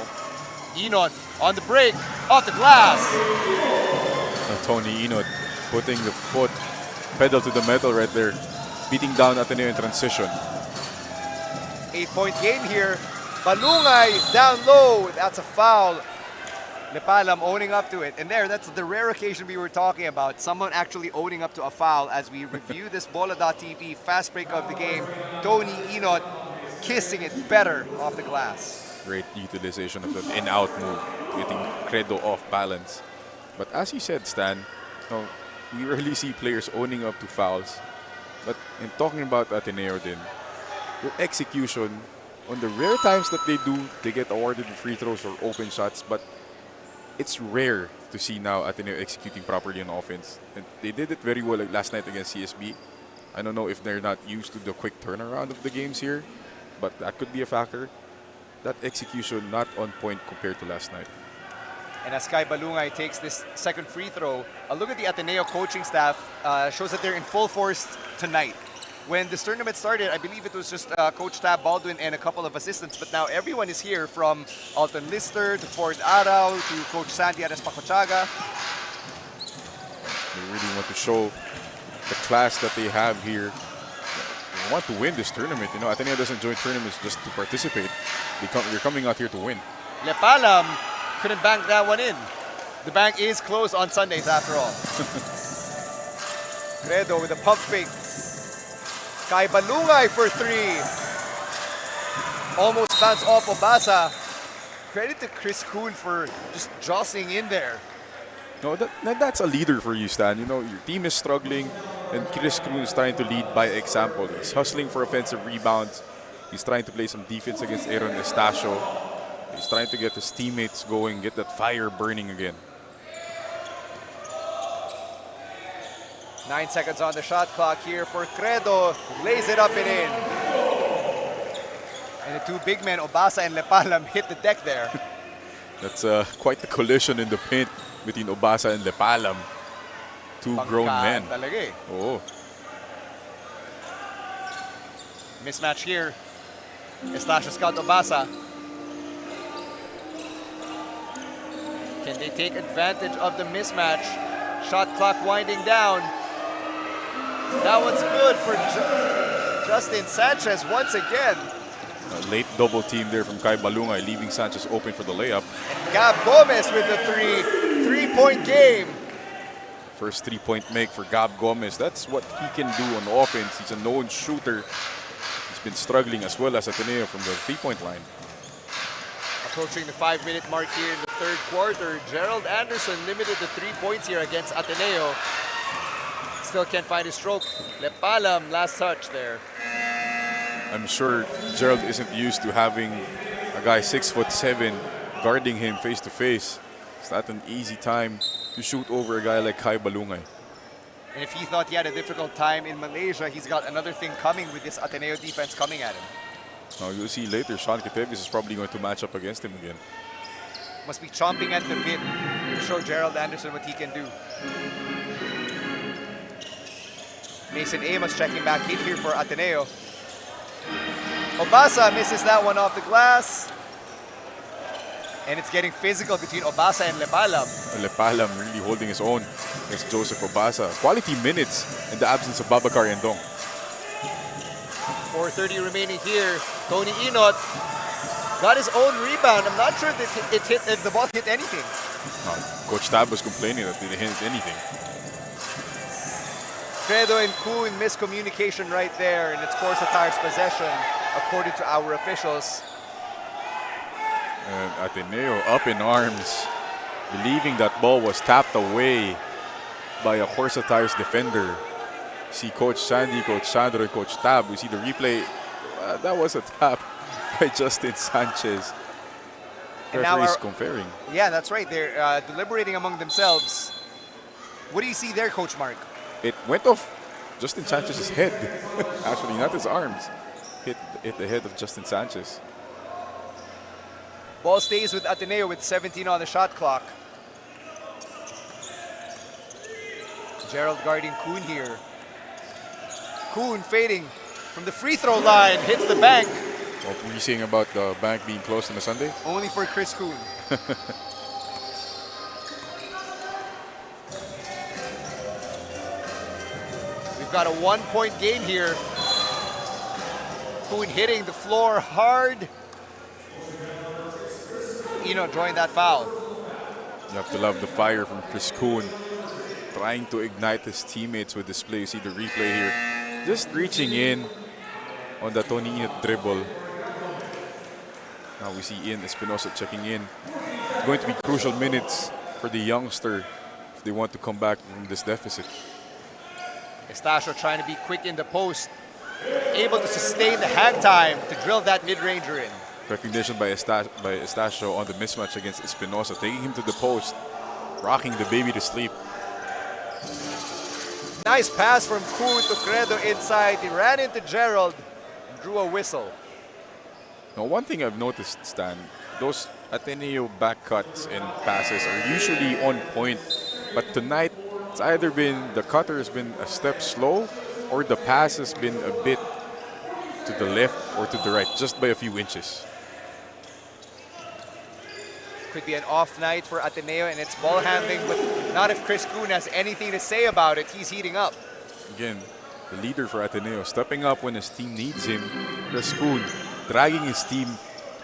Inot on the break. Off the glass. Tony Inot putting the foot pedal to the metal right there. Beating down Ateneo in transition. 8-point game here. Balungay down low. That's a foul. Lepalam owning up to it. And that's the rare occasion we were talking about. Someone actually owning up to a foul as we review this Bola.tv fast break of the game. Tony Inot kissing it better off the glass. Great utilization of the in-out move, getting Credo off balance. But as you said, Stan, we rarely see players owning up to fouls. But in talking about Ateneo din, their execution, on the rare times that they do, they get awarded free throws or open shots, but it's rare to see now Ateneo executing properly on offense. And they did it very well last night against CSB. I don't know if they're not used to the quick turnaround of the games here, but that could be a factor. That execution not on point compared to last night. And as Sky Balungay takes this second free throw, a look at the Ateneo coaching staff shows that they're in full force tonight. When this tournament started, I believe it was just Coach Tab Baldwin and a couple of assistants, but now everyone is here, from Alton Lister to Ford Arau to Coach Sandy Ares Pacochaga. They really want to show the class that they have here. They want to win this tournament. Ateneo doesn't join tournaments just to participate. They're coming out here to win. Lepalam couldn't bank that one in. The bank is closed on Sundays after all. Credo with a pump fake. Kai Balungay for three. Almost bounced off Obasa. Credit to Chris Kuhn for just jostling in there. No, that's a leader for you, Stan. Your team is struggling, and Chris Kuhn is trying to lead by example. He's hustling for offensive rebounds. He's trying to play some defense against Aaron Estacio. He's trying to get his teammates going, get that fire burning again. 9 seconds on the shot clock here for Credo. Lays it up and in. And the two big men, Obasa and Lepalam, hit the deck there. That's quite the collision in the paint between Obasa and Lepalam. Two grown men. Talaga eh. Oh. Mismatch here. Estacio scout Obasa. Can they take advantage of the mismatch? Shot clock winding down. That one's good for Justin Sanchez once again. A late double team there from Kai Balungay, leaving Sanchez open for the layup. And Gab Gomez with the three-point game. First three-point make for Gab Gomez. That's what he can do on offense. He's a known shooter. He's been struggling as well as Ateneo from the three-point line. Approaching the 5-minute mark here in the third quarter. Gerald Anderson limited the 3 points here against Ateneo. Still can't find his stroke. Lepalam, last touch there. I'm sure Gerald isn't used to having a guy 6'7" guarding him face to face. It's not an easy time to shoot over a guy like Kai Balungay. And if he thought he had a difficult time in Malaysia, he's got another thing coming with this Ateneo defense coming at him. Now you'll see later, Sean Ketevis is probably going to match up against him again. Must be chomping at the bit to show Gerald Anderson what he can do. Mason Amos checking back in here for Ateneo. Obasa misses that one off the glass. And it's getting physical between Obasa and Lepalam. Lepalam really holding his own against Joseph Obasa. Quality minutes in the absence of Babacar Yandong. 4:30 remaining here. Tony Inot got his own rebound. I'm not sure if the ball hit anything. No, Coach Tab was complaining that it didn't hit anything. Credo and Kuhn miscommunication right there, and it's CORSA Tires possession, according to our officials. And Ateneo up in arms, believing that ball was tapped away by a CORSA Tires defender. See Coach Sandy, Coach Sandro, and Coach Tab. We see the replay. That was a tap by Justin Sanchez. And now Referees comparing. Yeah, that's right. They're deliberating among themselves. What do you see there, Coach Mark? It went off Justin Sanchez's head. Actually, not his arms. Hit the head of Justin Sanchez. Ball stays with Ateneo with 17 on the shot clock. Gerald guarding Kuhn here. Kuhn fading from the free throw line, hits the bank. What were you saying about the bank being closed on a Sunday? Only for Chris Kuhn. We've got a 1-point game here. Kuhn hitting the floor hard. Drawing that foul. You have to love the fire from Chris Kuhn. Trying to ignite his teammates with this play. You see the replay here. Just reaching in on the Tony Inot dribble. Now we see Ian Espinosa checking in. It's going to be crucial minutes for the youngster if they want to come back from this deficit. Estacio trying to be quick in the post. Able to sustain the hang time to drill that mid-ranger in. Recognition by Estacio on the mismatch against Espinosa, taking him to the post, rocking the baby to sleep. Nice pass from Kuhn to Credo inside. He ran into Gerald and drew a whistle. Now, one thing I've noticed, Stan, those Ateneo back cuts and passes are usually on point. But tonight, it's either been the cutter has been a step slow or the pass has been a bit to the left or to the right, just by a few inches. Could be an off night for Ateneo and its ball handling, but not if Chris Kuhn has anything to say about it. He's heating up. Again, the leader for Ateneo, stepping up when his team needs him. Chris Kuhn dragging his team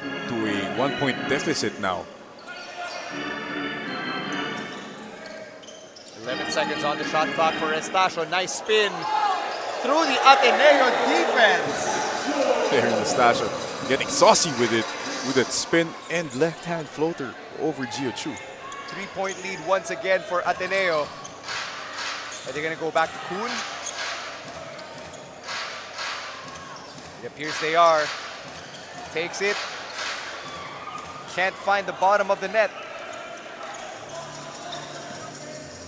to a 1-point deficit now. 11 seconds on the shot clock for Estacio. Nice spin through the Ateneo defense. There in Estacio, getting saucy with it, with that spin and left-hand floater over Gio Chu. 3-point lead once again for Ateneo. Are they going to go back to Kuhn? It appears they are. Takes it. Can't find the bottom of the net.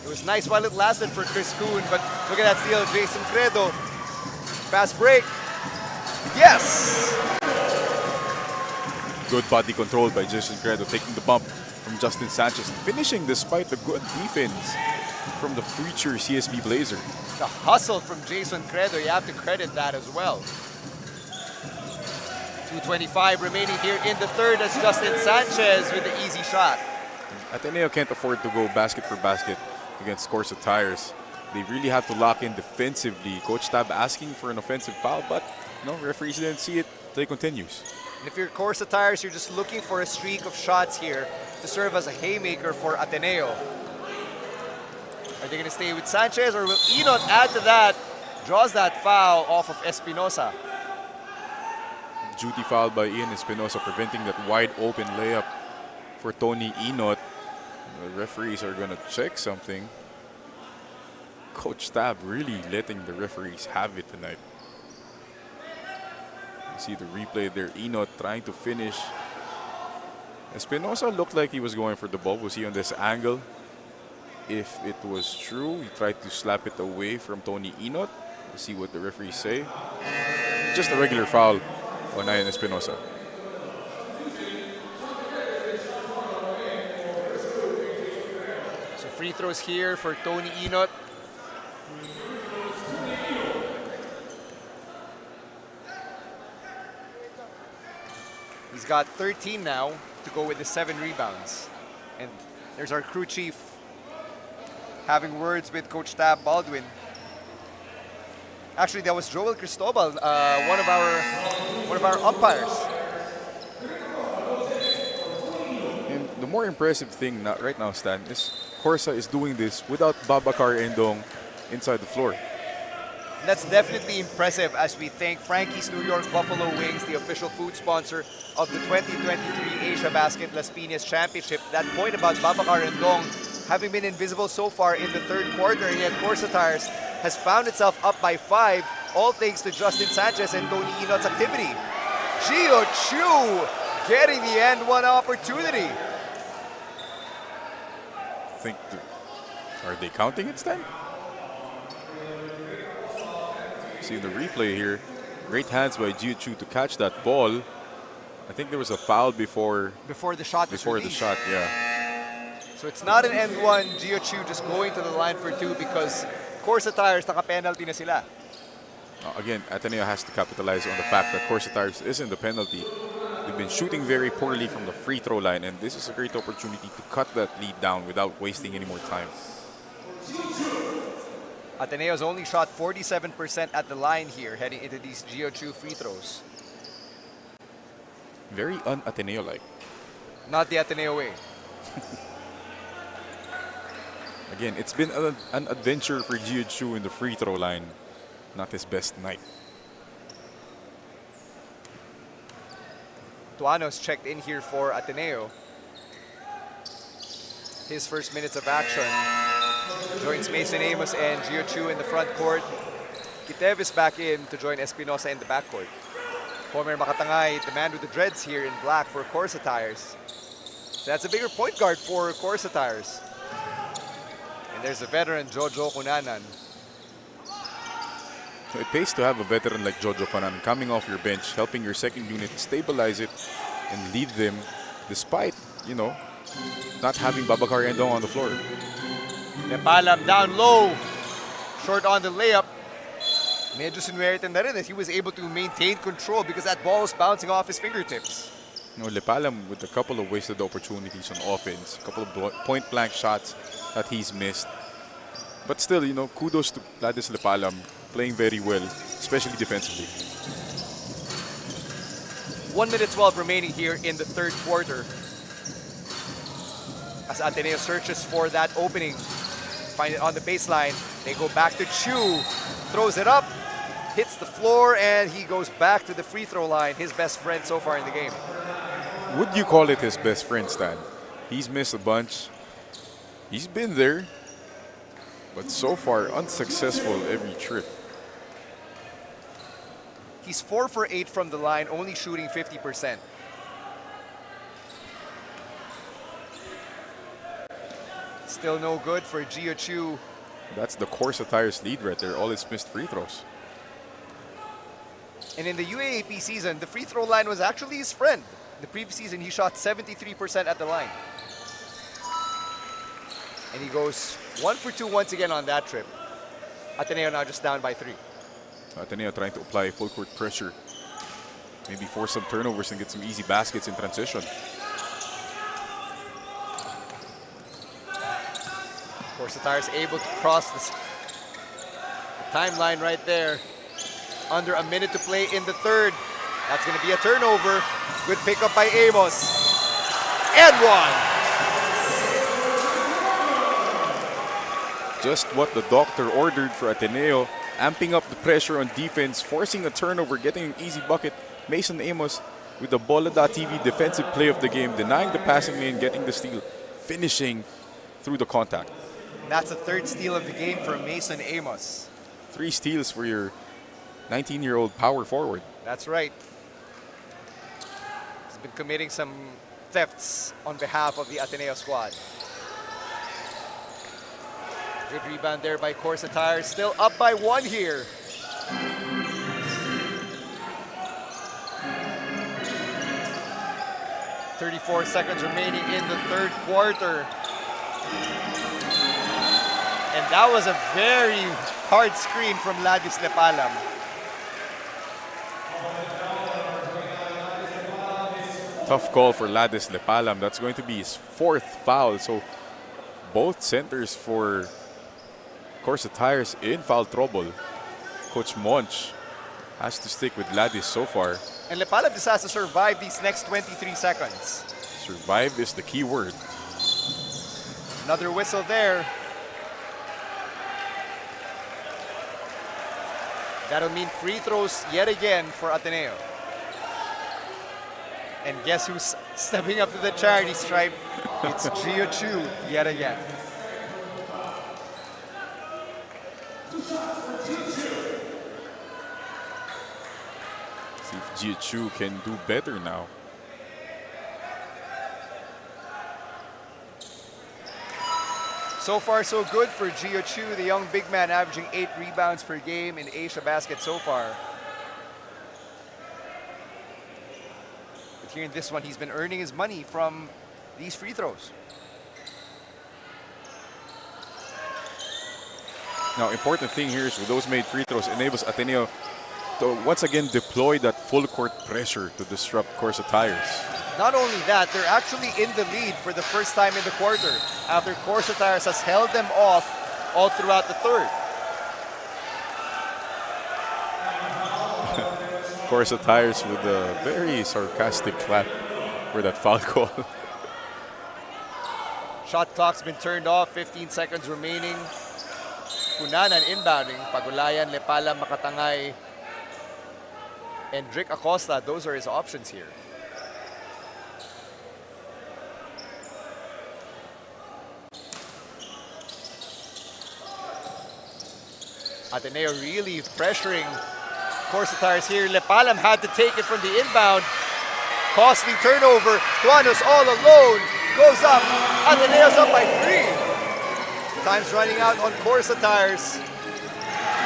It was nice while it lasted for Chris Kuhn, but look at that steal, Jason Credo. Fast break. Yes! Good body control by Jason Credo, taking the bump from Justin Sanchez, finishing despite the good defense from the future CSB Blazer. The hustle from Jason Credo, you have to credit that as well. 2:25 remaining here in the third as Justin Sanchez with the easy shot. Ateneo can't afford to go basket for basket against CORSA Tires. They really have to lock in defensively. Coach Tab asking for an offensive foul, but no, referees didn't see it. Play continues. And if you're CORSA Tires, you're just looking for a streak of shots here to serve as a haymaker for Ateneo. Are they going to stay with Sanchez, or will Inot add to that? Draws that foul off of Espinosa. Duty foul by Ian Espinosa, preventing that wide open layup for Tony Inot. The referees are going to check something. Coach Tab really letting the referees have it tonight. You see the replay there. Inot trying to finish. Espinosa looked like he was going for the ball. We'll see on this angle. If it was true, he tried to slap it away from Tony Inot. We'll see what the referees say. Just a regular foul on Ian Espinosa. So free throws here for Tony Inot. He's got 13 now to go with the 7 rebounds. And there's our crew chief having words with Coach Tab Baldwin. Actually, that was Joel Cristobal, one of our umpires. And the more impressive thing right now, Stan, is CORSA is doing this without Babacar Endong inside the floor. That's definitely impressive as we thank Frankie's New York Buffalo Wings, the official food sponsor of the 2023 Asiabasket Las Piñas Championship. That point about Babacar and Dong having been invisible so far in the third quarter, and yet CORSA Tires has found itself up by 5, all thanks to Justin Sanchez and Tony Inot's activity. Gio Chu getting the and one opportunity. Are they counting it, Stan? See the replay here. Great hands by Gio Chu to catch that ball. I think there was a foul before the shot was the released. shot, yeah. So it's not an end one. Gio Chu just going to the line for 2 because CORSA Tires naka-penalty na sila. Again, Ateneo has to capitalize on the fact that CORSA Tires is in the penalty. They've been shooting very poorly from the free throw line, and this is a great opportunity to cut that lead down without wasting any more time. Ateneo's only shot 47% at the line here, heading into these Gio Chu free throws. Very un-Ateneo-like. Not the Ateneo way. Again, it's been an adventure for Gio Chu in the free throw line. Not his best night. Tuano's checked in here for Ateneo. His first minutes of action. Joins Mason Amos and Gio Chu in the front court. Kitev is back in to join Espinosa in the backcourt. Homer Makatangay, the man with the dreads here in black for CORSA Tires. So that's a bigger point guard for CORSA Tires. And there's the veteran Jojo Kunanan. So it pays to have a veteran like Jojo Kunanan coming off your bench, helping your second unit stabilize it and lead them despite, you know, not having Babacar and Dong on the floor. Lepalam down low, short on the layup. Medyo sinuwerte na rin that he was able to maintain control because that ball was bouncing off his fingertips. You know, Lepalam with a couple of wasted opportunities on offense, a couple of point-blank shots that he's missed. But still, you know, kudos to Gladys Lepalam, playing very well, especially defensively. 1 minute 12 remaining here in the third quarter. As Ateneo searches for that opening, find it on the baseline. They go back to Chu, throws it up, hits the floor, and he goes back to the free throw line, his best friend so far in the game. Would you call it his best friend, Stan? He's missed a bunch. He's been there, but so far unsuccessful every trip. He's 4 for 8 from the line, only shooting 50%. Still no good for Gio Chu. That's the CORSA Tires lead right there, all his missed free throws. And in the UAAP season, the free throw line was actually his friend. The previous season, he shot 73% at the line. And he goes 1 for 2 once again on that trip. Ateneo now just down by 3. Ateneo trying to apply full court pressure. Maybe force some turnovers and get some easy baskets in transition. CORSA Tires able to cross the timeline right there. Under a minute to play in the third. That's going to be a turnover. Good pickup by Amos. And one. Just what the doctor ordered for Ateneo, amping up the pressure on defense, forcing a turnover, getting an easy bucket. Mason Amos with the Bola.TV defensive play of the game, denying the passing lane, getting the steal, finishing through the contact. That's the third steal of the game for Mason Amos. 3 steals for your 19-year-old power forward. That's right. He's been committing some thefts on behalf of the Ateneo squad. Good rebound there by CORSA Tires. Still up by 1 here. .34 seconds remaining in the third quarter. And that was a very hard screen from Ladis Lepalam. Tough call for Ladis Lepalam. That's going to be his 4th foul. So both centers for CORSA Tires in foul trouble. Coach Monch has to stick with Ladis so far. And Lepalam just has to survive these next 23 seconds. Survive is the key word. Another whistle there. That'll mean free throws yet again for Ateneo. And guess who's stepping up to the charity stripe? It's Gio Chu yet again. See if Gio Chu can do better now. So far, so good for Gio Chu, the young big man, averaging 8 rebounds per game in Asiabasket so far. But here in this one, he's been earning his money from these free throws. Now, important thing here is with those made free throws enables Ateneo to once again deploy that full court pressure to disrupt CORSA Tires. Not only that, they're actually in the lead for the first time in the quarter after CORSA Tires has held them off all throughout the third. CORSA Tires with a very sarcastic clap for that foul call. Shot clock's been turned off, 15 seconds remaining. Kunanan inbounding, Pagulayan, Lepala, Makatangay, and Drick Acosta, those are his options here. Ateneo really pressuring CORSA Tires here. Lepalam had to take it from the inbound. Costly turnover. Tuanos all alone. Goes up. Ateneo's up by 3. Time's running out on CORSA Tires.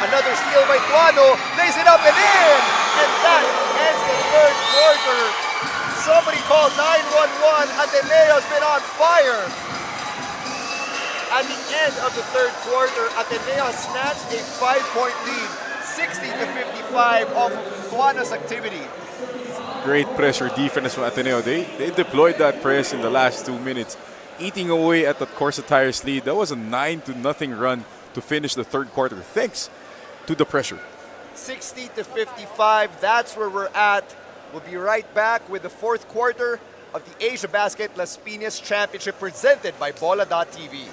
Another steal by Tuano. Lays it up and in. And that ends the third quarter. Somebody called 911. Ateneo's been on fire. At the end of the third quarter, Ateneo snatched a 5-point lead, 60-55 off of Tuano's activity. Great pressure defense from Ateneo. They deployed that press in the last 2 minutes, eating away at the CORSA Tires lead. That was a 9-0 run to finish the third quarter, thanks to the pressure. 60-55, that's where we're at. We'll be right back with the fourth quarter of the Asiabasket Las Piñas Championship presented by Bola.tv.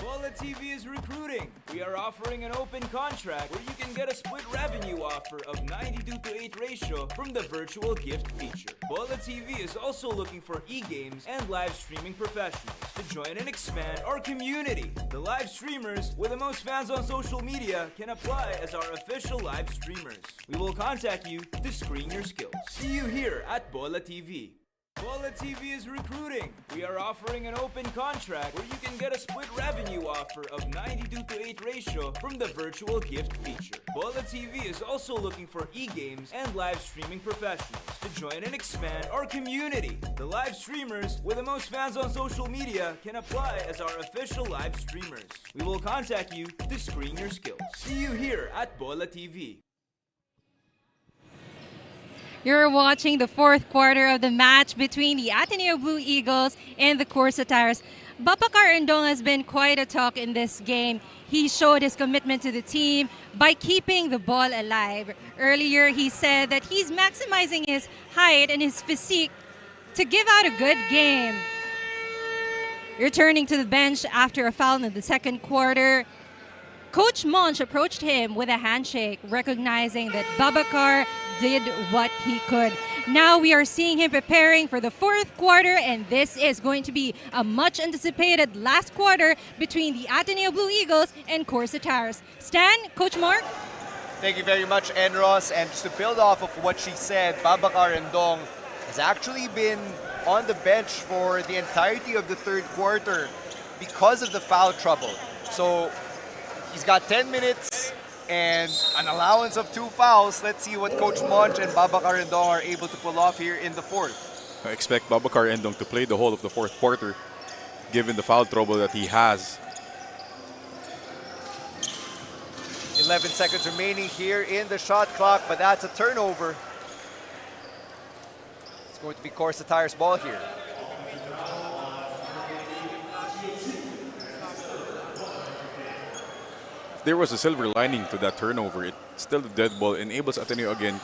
Bola TV is recruiting. We are offering an open contract where you can get a split revenue offer of 92-8 ratio from the virtual gift feature. Bola TV is also looking for e-games and live streaming professionals to join and expand our community. The live streamers with the most fans on social media can apply as our official live streamers. We will contact you to screen your skills. See you here at Bola TV. Bola TV is recruiting. We are offering an open contract where you can get a split revenue offer of 92-8 ratio from the virtual gift feature. Bola TV is also looking for e-games and live streaming professionals to join and expand our community. The live streamers with the most fans on social media can apply as our official live streamers. We will contact you to screen your skills. See you here at Bola TV. You're watching the fourth quarter of the match between the Ateneo Blue Eagles and the CORSA Tires. Babacar Endong has been quite a talk in this game. He showed his commitment to the team by keeping the ball alive. Earlier, he said that he's maximizing his height and his physique to give out a good game. Returning to the bench after a foul in the second quarter, Coach Monch approached him with a handshake, recognizing that Babacar did what he could. Now we are seeing him preparing for the fourth quarter, and this is going to be a much anticipated last quarter between the Ateneo Blue Eagles and CORSA Tires. Stan, Coach Mark? Thank you very much, Enros. And just to build off of what she said, Babacar Endong has actually been on the bench for the entirety of the third quarter because of the foul trouble. So he's got 10 minutes and an allowance of 2 fouls. Let's see what Coach Monch and Babacar Endong are able to pull off here in the fourth. I expect Babacar Endong to play the whole of the fourth quarter, given the foul trouble that he has. 11 seconds remaining here in the shot clock, but that's a turnover. It's going to be CORSA Tires ball here. There was a silver lining to that turnover. It's still the dead ball, enables Ateneo again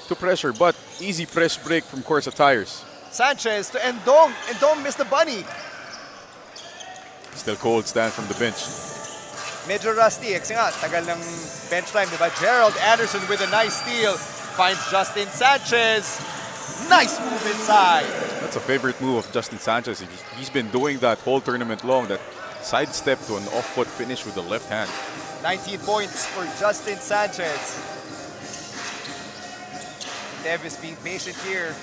to pressure, but easy press break from CORSA Tires. Sanchez to Endong. Endong missed the bunny. Still cold stand from the bench. medyo rusty. Kasi nga, tagal ng bench time, diba? Gerald Anderson with a nice steal. Finds Justin Sanchez. Nice move inside. That's a favorite move of Justin Sanchez. He's been doing that whole tournament long, that sidestep to an off-foot finish with the left hand. 19 points for Justin Sanchez. Davis being patient here.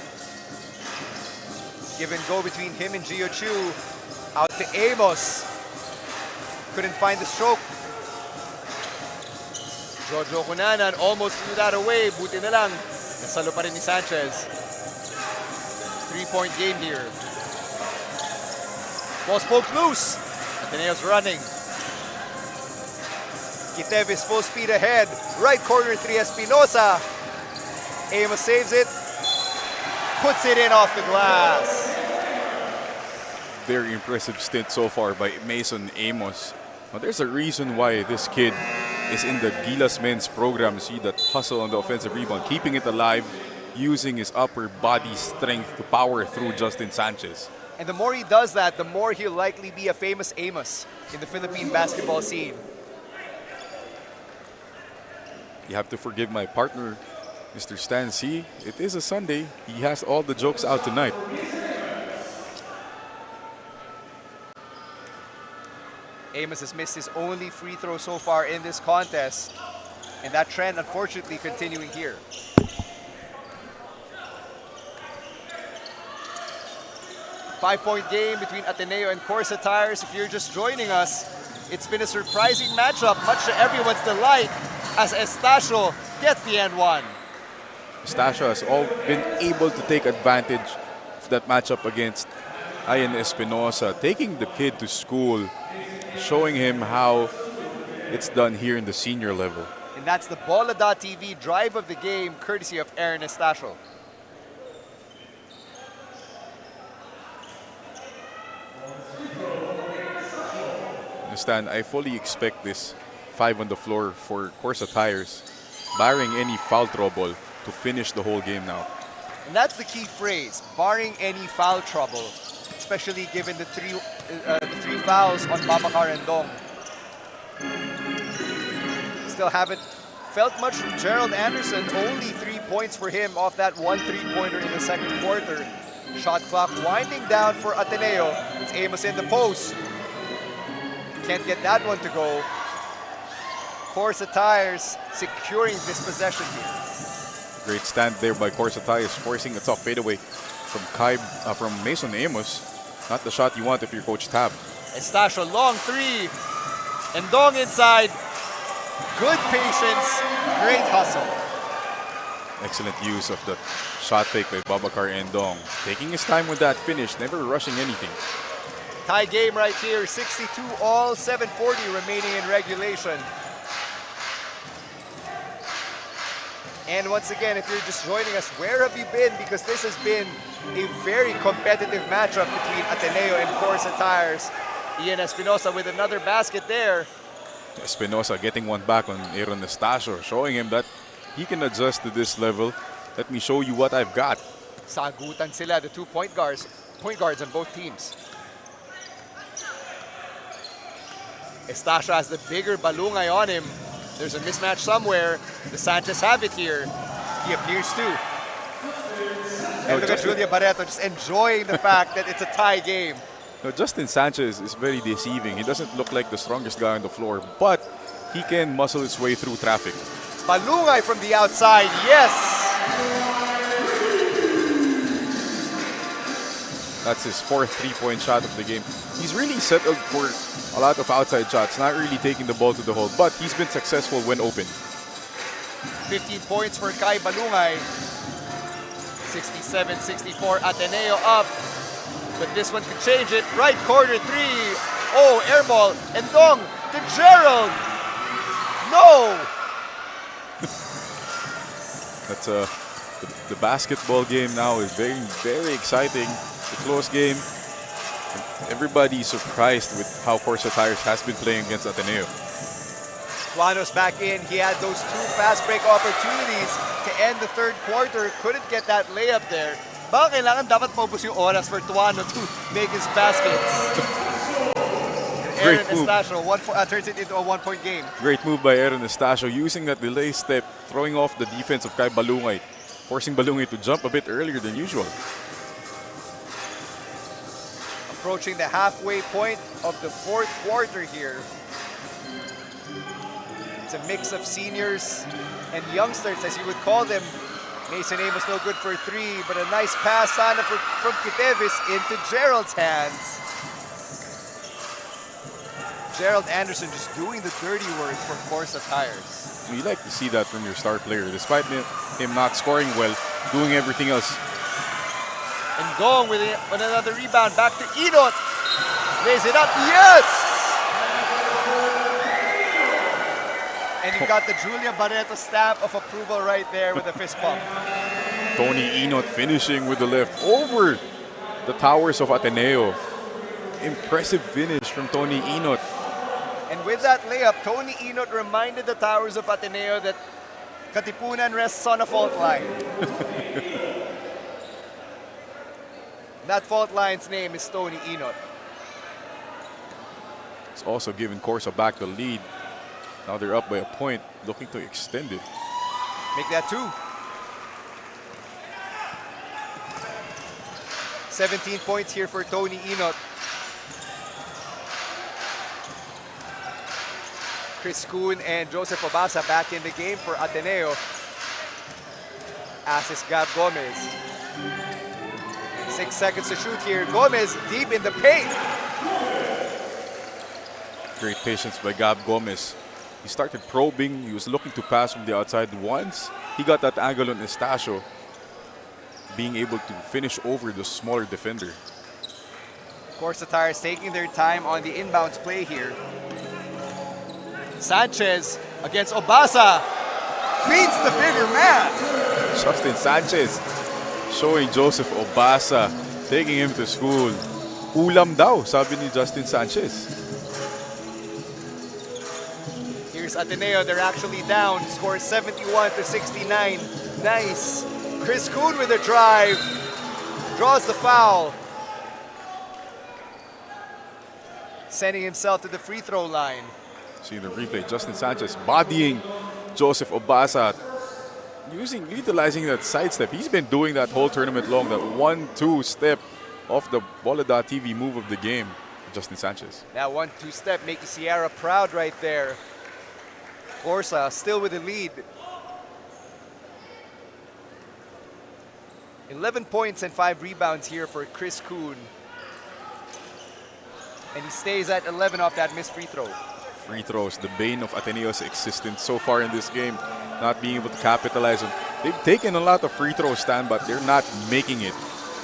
Give and go between him and Gio Chu. Out to Amos. Couldn't find the stroke. Jojo Cunanan almost threw that away. Buti na lang. Nasalo pa rin ni Sanchez. 3-point game here. Ball poked loose. Ateneo's running. Kitevis full speed ahead. Right corner 3, Espinosa. Amos saves it. Puts it in off the glass. Very impressive stint so far by Mason Amos. Now, there's a reason why this kid is in the Gilas men's program. See that hustle on the offensive rebound, keeping it alive, using his upper body strength to power through Justin Sanchez. And the more he does that, the more he'll likely be a famous Amos in the Philippine basketball scene. You have to forgive my partner, Mr. Stan C. It is a Sunday. He has all the jokes out tonight. Amos has missed his only free throw so far in this contest. And that trend, unfortunately, continuing here. Five-point game between Ateneo and CORSA Tires. If you're just joining us, it's been a surprising matchup, much to everyone's delight, as Estacio gets the end one. Estacio has all been able to take advantage of that matchup against Ian Espinosa, taking the kid to school, showing him how it's done here in the senior level. And that's the Bola.TV drive of the game, courtesy of Aaron Estacio. Stan, I fully expect this 5 on the floor for CORSA Tires, barring any foul trouble, to finish the whole game now. And that's the key phrase, barring any foul trouble, especially given the three fouls on Babacar and Dong. Still haven't felt much from Gerald Anderson. Only 3 points for him off that 1 3-pointer in the second quarter. Shot clock winding down for Ateneo. It's Amos in the post. Can't get that one to go. CORSA Tires securing this possession here. Great stand there by CORSA Tires, forcing a tough fadeaway from Mason Amos. Not the shot you want if you're Coach Tab. Estacio, long three. And Dong inside. Good patience, great hustle. Excellent use of the shot fake by Babacar and Dong. Taking his time with that finish, never rushing anything. Tie game right here, 62 all, 7:40 remaining in regulation. And once again, if you're just joining us, where have you been? Because this has been a very competitive matchup between Ateneo and CORSA Tires. Ian Espinosa with another basket there. Espinosa getting one back on Aaron Estacio, showing him that he can adjust to this level. Let me show you what I've got. Sagutan sila, the 2 point guards on both teams. Estacio has the bigger balungay on him. There's a mismatch somewhere. The Sanchez have it here. He appears to. And look at Julia Barreto just enjoying the fact that it's a tie game. Now, Justin Sanchez is very deceiving. He doesn't look like the strongest guy on the floor, but he can muscle his way through traffic. Balungay from the outside, yes! That's his 4th 3-point shot of the game. He's really settled for a lot of outside shots, not really taking the ball to the hole, but he's been successful when open. 15 points for Kai Balungay. 67-64, Ateneo up. But this one could change it. Right corner 3. Oh, air ball. And Dong to Gerald. No! That's the basketball game now is very, very exciting. It's a close game. Everybody's surprised with how CORSA Tires has been playing against Ateneo. Tuano's back in. He had those 2 fast break opportunities to end the third quarter. Couldn't get that layup there. Baka kailangan dapat maubos yung oras for Tuano to make his baskets. Aaron move. Estacio turns it into a 1-point game. Great move by Aaron Estacio using that delay step, throwing off the defense of Kai Balungay, forcing Balungay to jump a bit earlier than usual. Approaching the halfway point of the fourth quarter here. It's a mix of seniors and youngsters, as you would call them. Mason Amos no good for 3, but a nice pass sana from Kitevis into Gerald's hands. Gerald Anderson just doing the dirty work for CORSA Tires. You like to see that from your star player, despite him not scoring well, doing everything else. And Gong with another rebound, back to Inot. Lays it up, yes! And you've got the Julia Barreto stamp of approval right there with the fist pump. Tony Inot finishing with the left over the towers of Ateneo. Impressive finish from Tony Inot. And with that layup, Tony Inot reminded the towers of Ateneo that Katipunan rests on a fault line. That fault line's name is Tony Inot. It's also given CORSA back the lead. Now they're up by a point, looking to extend it. Make that 2. 17 points here for Tony Inot. Chris Kuhn and Joseph Obasa back in the game for Ateneo. As is Gab Gomez. 6 seconds to shoot here. Gomez deep in the paint. Great patience by Gab Gomez. He started probing. He was looking to pass from the outside. Once he got that angle on Estacio, being able to finish over the smaller defender. CORSA Tires taking their time on the inbounds play here. Sanchez against Obasa. Beats the bigger man. Justin Sanchez showing Joseph Obasa, taking him to school. Ulam daw, sabi ni Justin Sanchez. Here's Ateneo, they're actually down. Score 71-69. Nice. Chris Kuhn with a drive. Draws the foul. Sending himself to the free throw line. See the replay, Justin Sanchez bodying Joseph Obasa, utilizing that sidestep. He's been doing that whole tournament long, that 1-2 step off the Bola.TV move of the game, Justin Sanchez. That 1-2 step making Sierra proud right there. CORSA still with the lead. 11 points and 5 rebounds here for Chris Kuhn. And he stays at 11 off that missed free throw. Free throws, the bane of Ateneo's existence so far in this game, not being able to capitalize on. They've taken a lot of free throws, Stan, but they're not making it.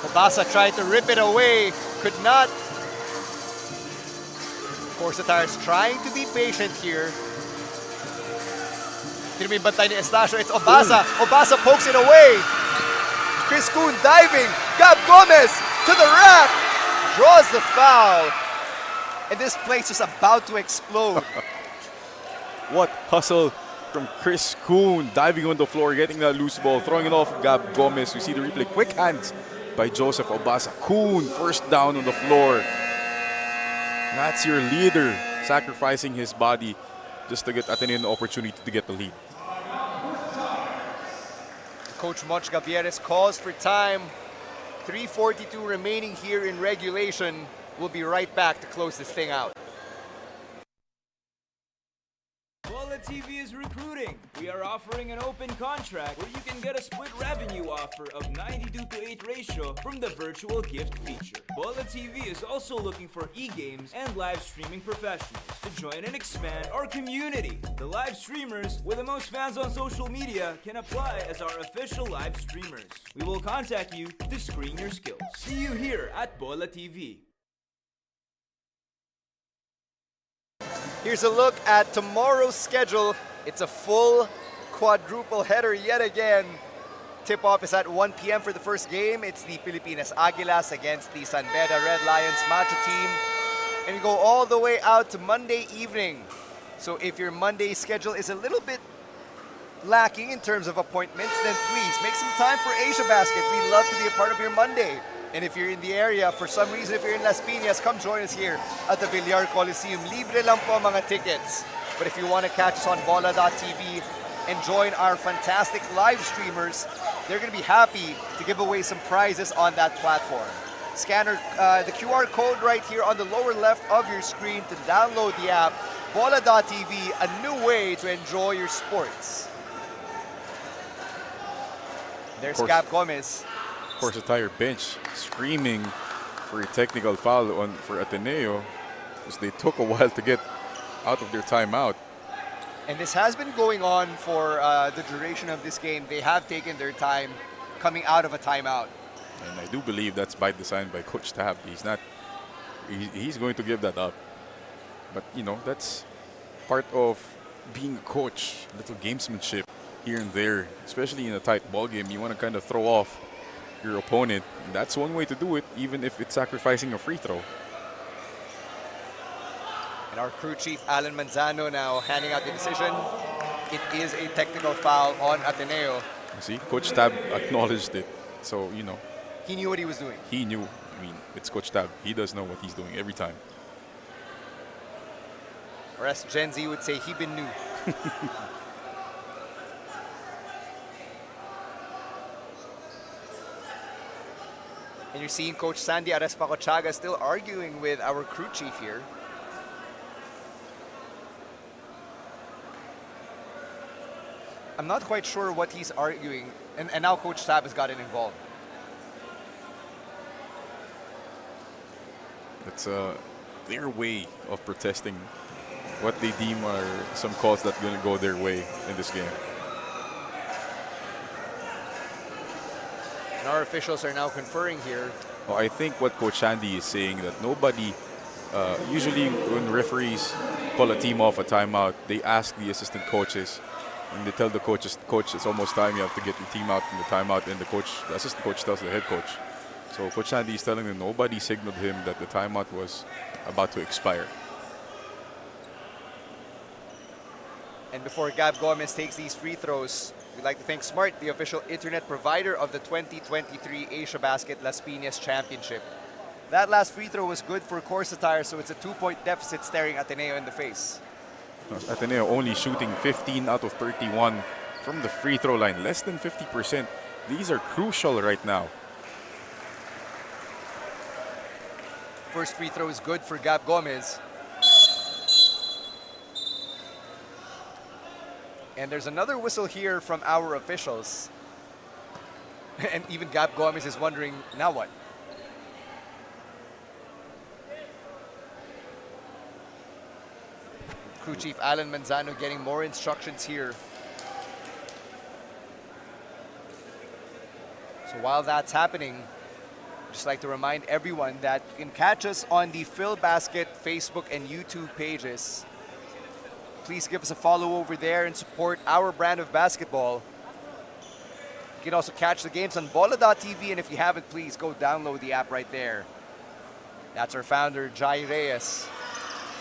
Obasa tried to rip it away, could not. CORSA Tires trying to be patient here. Tinumi bantay ni Estacio, it's Obasa. Obasa pokes it away. Chris Kuhn diving. Gab Gomez to the rack. Draws the foul. And this place is about to explode. What hustle from Chris Kuhn, diving on the floor, getting that loose ball, throwing it off Gab Gomez. We see the replay. Quick hands by Joseph Obasa. Kuhn first down on the floor. That's your leader, sacrificing his body just to get Ateneo an opportunity to get the lead. Coach Monch Gavieres calls for time. 3:42 remaining here in regulation. We'll be right back to close this thing out. Bola TV is recruiting. We are offering an open contract where you can get a split revenue offer of 92-to-8 ratio from the virtual gift feature. Bola TV is also looking for e-games and live streaming professionals to join and expand our community. The live streamers with the most fans on social media can apply as our official live streamers. We will contact you to screen your skills. See you here at Bola TV. Here's a look at tomorrow's schedule. It's a full quadruple header yet again. Tip-off is at 1 p.m. for the first game. It's the Pilipinas Aguilas against the San Beda Red Lions Macho team. And we go all the way out to Monday evening. So if your Monday schedule is a little bit lacking in terms of appointments, then please make some time for Asiabasket. We'd love to be a part of your Monday. And if you're in the area, for some reason, if you're in Las Piñas, come join us here at the Villar Coliseum. Libre lang po mga tickets. But if you want to catch us on Bola.tv and join our fantastic live streamers, they're going to be happy to give away some prizes on that platform. Scanner the QR code right here on the lower left of your screen to download the app. Bola.tv, a new way to enjoy your sports. There's Cap Gomez. CORSA Tire bench screaming for a technical foul for Ateneo because they took a while to get out of their timeout. And this has been going on for the duration of this game. They have taken their time coming out of a timeout. And I do believe that's by design by Coach Tab. He's going to give that up. But, you know, that's part of being a coach, little gamesmanship here and there, especially in a tight ball game. You want to kind of throw off your opponent, and that's one way to do it, even if it's sacrificing a free throw. And our crew chief, Alan Manzano, now handing out the decision. It is a technical foul on Ateneo. See, Coach Tab acknowledged it. So, you know. He knew what he was doing. He knew. I mean, it's Coach Tab. He does know what he's doing every time. Or as Gen Z would say, he been new. And you're seeing Coach Sandy Arespacochaga still arguing with our crew chief here. I'm not quite sure what he's arguing. And now Coach Tab has gotten involved. It's their way of protesting what they deem are some calls that going to go their way in this game. And our officials are now conferring here. Well, I think what Coach Andy is saying that nobody, usually when referees call a team off a timeout, they ask the assistant coaches and they tell the coaches, coach, it's almost time, you have to get your team out from the timeout, and the assistant coach tells the head coach. So Coach Andy is telling them nobody signaled him that the timeout was about to expire. And before Gab Gomez takes these free throws, we'd like to thank Smart, the official internet provider of the 2023 Asiabasket Las Piñas Championship. That last free throw was good for CORSA Tire, so it's a 2-point deficit staring Ateneo in the face. Ateneo only shooting 15 out of 31 from the free throw line, less than 50%. These are crucial right now. First free throw is good for Gab Gomez. And there's another whistle here from our officials. And even Gab Gomez is wondering, now what? Crew Chief Alan Manzano getting more instructions here. So while that's happening, just like to remind everyone that you can catch us on the Phil Basket Facebook and YouTube pages. Please give us a follow over there and support our brand of basketball. You can also catch the games on Bola.tv, and if you haven't, please go download the app right there. That's our founder, Jai Reyes,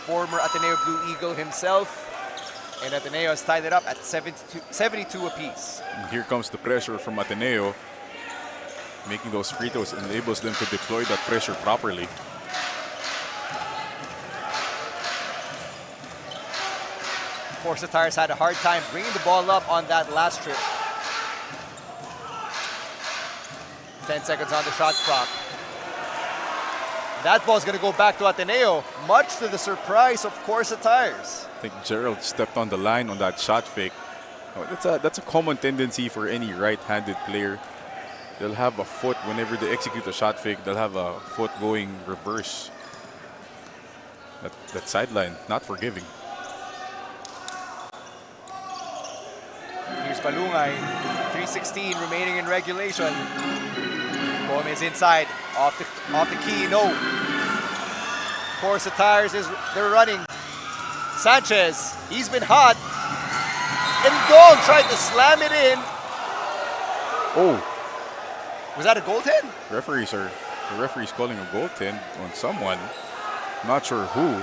former Ateneo Blue Eagle himself, and Ateneo has tied it up at 72 apiece. And here comes the pressure from Ateneo. Making those free throws enables them to deploy that pressure properly. CORSA Tires had a hard time bringing the ball up on that last trip. 10 seconds on the shot clock. That ball's going to go back to Ateneo, much to the surprise of CORSA Tires. I think Gerald stepped on the line on that shot fake. That's a common tendency for any right-handed player. They'll have a foot whenever they execute a shot fake. They'll have a foot going reverse. That sideline, not forgiving. Here's Balungay, 3:16 remaining in regulation. Gomez inside, off the key, no. CORSA Tires they're running. Sanchez, he's been hot. And Dong tried to slam it in. Oh. Was that a goaltend? The referee's calling a goaltend on someone. Not sure who.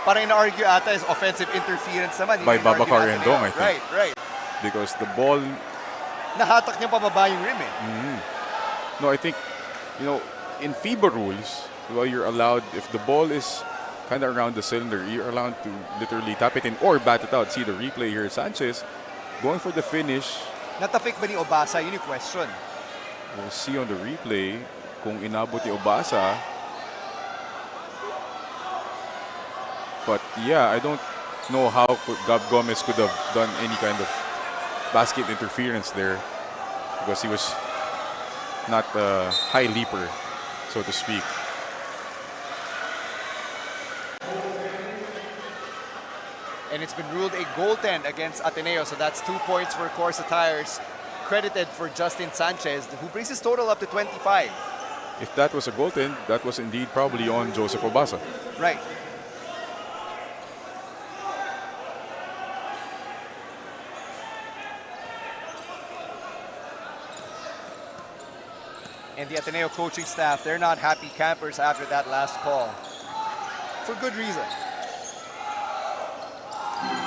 Parang ina-argue ata is offensive interference naman. By Babacar and Dong, I think. Right. Because the ball... Nahatak niya pababa yung rim eh. No, I think, in FIBA rules, well, you're allowed, if the ball is kind of around the cylinder, you're allowed to literally tap it in or bat it out. See the replay here. Sanchez going for the finish. Natapik ba ni Obasa? Yun yung question. We'll see on the replay kung inabot ni Obasa. But yeah, I don't know how Gab Gomez could have done any kind of basket interference there because he was not a high leaper, so to speak. And it's been ruled a goaltend against Ateneo, so that's 2 points for CORSA Tires, credited for Justin Sanchez, who brings his total up to 25. If that was a goaltend, that was indeed probably on Joseph Obasa. Right. And the Ateneo coaching staff, they're not happy campers after that last call. For good reason.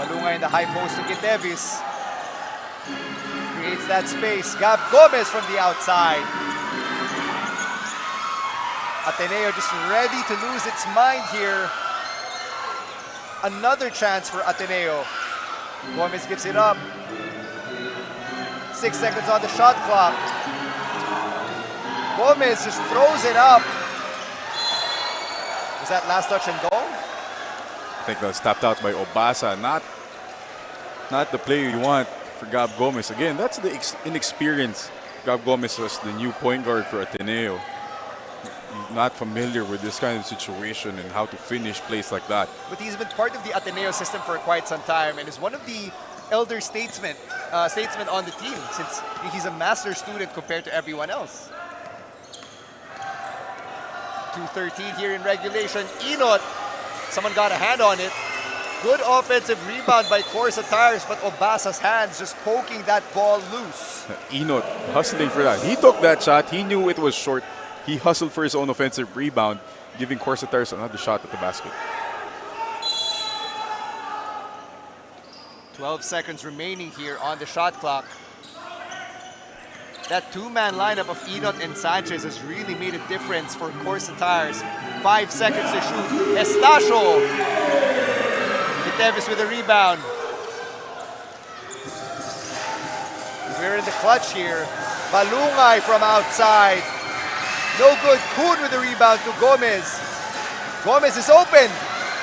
Malunga in the high post to Gitevis. Creates that space. Gab Gomez from the outside. Ateneo just ready to lose its mind here. Another chance for Ateneo. Gomez gives it up. 6 seconds on the shot clock. Gomez just throws it up. Was that last touch and goal? I think that's tapped out by Obasa. Not the player you want for Gab Gomez. Again, that's the inexperience. Gab Gomez was the new point guard for Ateneo. Not familiar with this kind of situation and how to finish plays like that. But he's been part of the Ateneo system for quite some time and is one of the elder statesmen on the team since he's a master student compared to everyone else. 2:13 here in regulation. Inot, someone got a hand on it. Good offensive rebound by CORSA Tires, but Obasa's hands just poking that ball loose. Inot hustling for that. He took that shot. He knew it was short. He hustled for his own offensive rebound, giving CORSA Tires another shot at the basket. 12 seconds remaining here on the shot clock. That two-man lineup of Inot and Sanchez has really made a difference for CORSA Tires. 5 seconds to shoot. Estacio. Gitevis with a rebound. We're in the clutch here. Balungay from outside. No good. Kuhn with the rebound to Gomez. Gomez is open.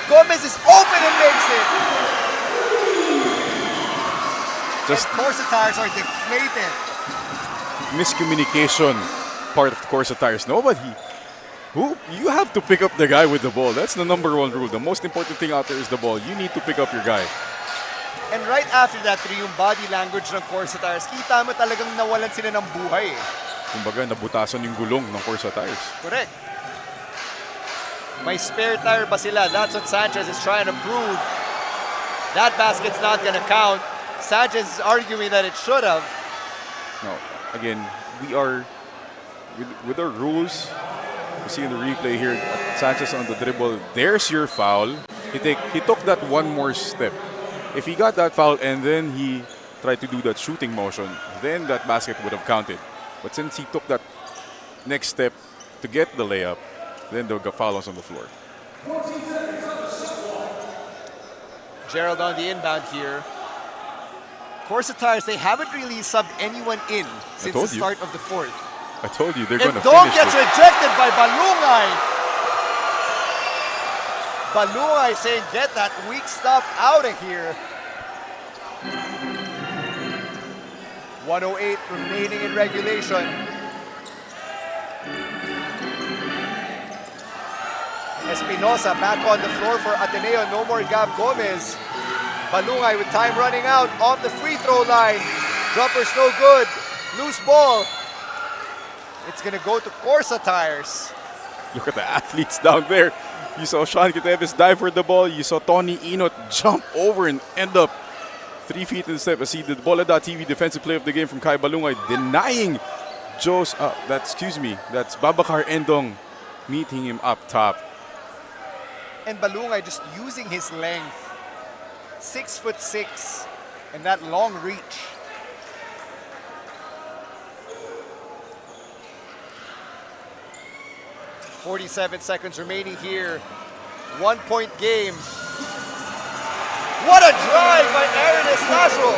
Gomez is open and makes it. Just and CORSA Tires are deflated. Miscommunication part of CORSA Tires. You have to pick up the guy with the ball. That's the number one rule. The most important thing out there is the ball. You need to pick up your guy. And right after that, yung body language ng CORSA Tires, kita mo talagang nawalan sila ng buhay. Kumbaga, nabutasan yung gulong ng CORSA Tires. Correct. May spare tire ba sila? That's what Sanchez is trying to prove. That basket's not gonna count. Sanchez is arguing that it should have. No, again, we are with our rules. You see in the replay here, Sanchez on the dribble. There's your foul. He took that one more step. If he got that foul and then he tried to do that shooting motion, then that basket would have counted. But since he took that next step to get the layup, then the foul was on the floor. Gerald on the inbound here. CORSA Tires, they haven't really subbed anyone in since the start of the fourth. I told you they're going to finish. Dog gets rejected by Balungay. Balungay saying, get that weak stuff out of here. 1:08 remaining in regulation. Espinosa back on the floor for Ateneo. No more Gab Gomez. Balungay with time running out off the free throw line. Jumper's no good. Loose ball. It's going to go to CORSA Tires. Look at the athletes down there. You saw Sean Gitevis dive for the ball. You saw Tony Inot jump over and end up 3 feet in step. I see the Bola.TV defensive play of the game from Kai Balungay denying that's Babacar Endong meeting him up top. And Balungay just using his length. 6'6", and that long reach. 47 seconds remaining here. 1-point game. What a drive by Aaron Estastro.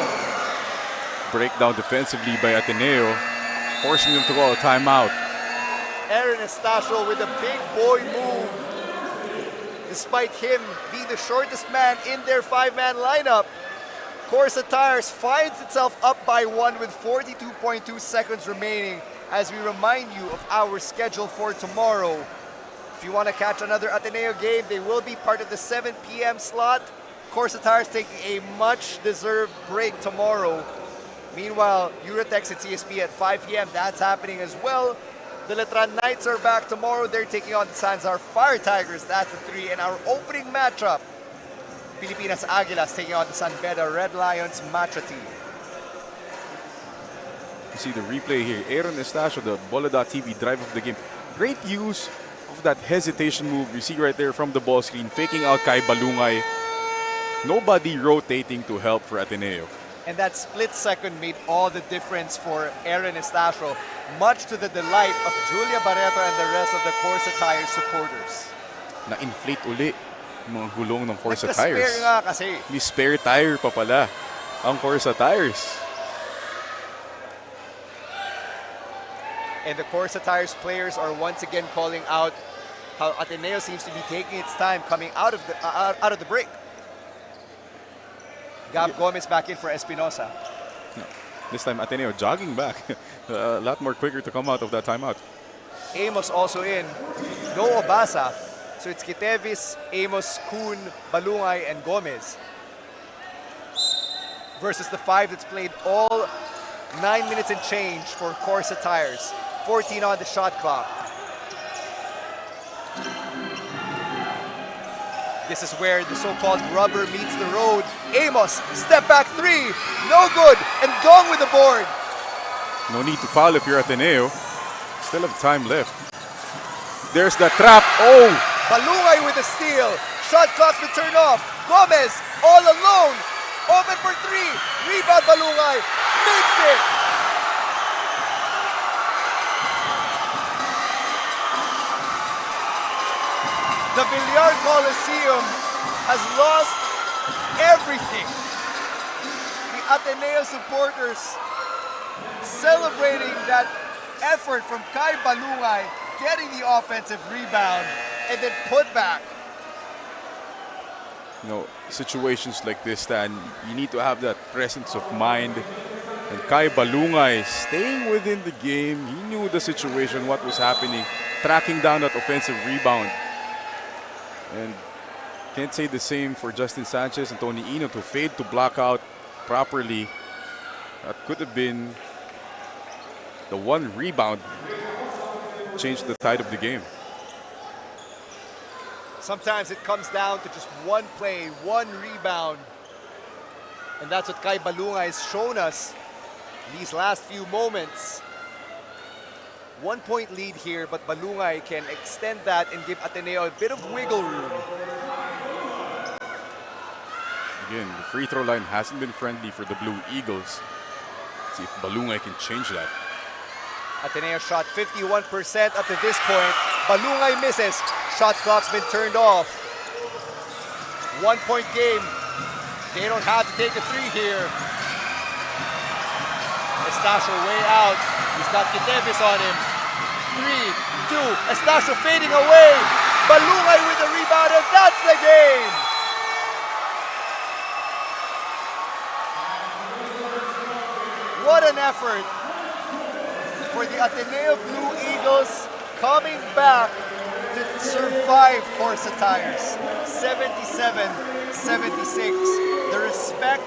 Breakdown defensively by Ateneo, forcing them to call a timeout. Aaron Estastro with a big boy move. Despite him being the shortest man in their 5-man lineup, CORSA Tires finds itself up by 1 with 42.2 seconds remaining as we remind you of our schedule for tomorrow. If you want to catch another Ateneo game, they will be part of the 7 p.m. slot. CORSA Tires taking a much-deserved break tomorrow. Meanwhile, Eurotex and CSP at 5 p.m. That's happening as well. The Letran Knights are back tomorrow. They're taking on the Sanzar Fire Tigers. That's at 3. And our opening matchup, Pilipinas Aguilas taking on the San Beda Red Lions Matra team. You see the replay here. Aaron Estastro, the Bola.TV drive of the game. Great use of that hesitation move. You see right there from the ball screen, faking out Kai Balungay. Nobody rotating to help for Ateneo. And that split second made all the difference for Aaron Estastro, much to the delight of Julia Barreto and the rest of the CORSA Tires supporters. Na-inflate uli yung mga gulong ng CORSA Tires. Nagka-spare nga kasi. May spare tire pa pala ang CORSA Tires. And the CORSA Tires players are once again calling out how Ateneo seems to be taking its time coming out of the break. Gab Gomez back in for Espinosa. This time Ateneo jogging back. A lot more quicker to come out of that timeout. Amos also in. No Obasa. So it's Kitevis, Amos, Kuhn, Balungay, and Gomez. Versus the 5 that's played all 9 minutes and change for CORSA Tires. 14 on the shot clock. This is where the so-called rubber meets the road. Amos, step back 3, no good, and Dong with the board. No need to foul if you're Ateneo. Still have time left. There's the trap. Oh! Balungay with the steal. Shot clock's been turned off. Gomez all alone. Open for 3. Rebound Balungay. Makes it. The Villar Coliseum has lost everything. The Ateneo supporters celebrating that effort from Kai Balungay, getting the offensive rebound and then put back. You know, situations like this, Stan, you need to have that presence of mind. And Kai Balungay staying within the game. He knew the situation, what was happening, tracking down that offensive rebound. And can't say the same for Justin Sanchez and Tony Ino to fade to block out properly. That could have been the one rebound, changed the tide of the game. Sometimes it comes down to just one play, one rebound. And that's what Kai Balungay has shown us these last few moments. 1 point lead here, but Balungay can extend that and give Ateneo a bit of wiggle room. Again, the free throw line hasn't been friendly for the Blue Eagles. See if Balungay can change that. Ateneo shot 51% up to this point. Balungay misses. Shot clock's been turned off. 1 point game. They don't have to take a 3 here. Estastro way out. He's got Kitevis on him. 3, 2, Estastro fading away. Balungay with the rebound, and that's the game. What an effort for the Ateneo Blue Eagles coming back to survive CORSA Tires. 77-76. The respect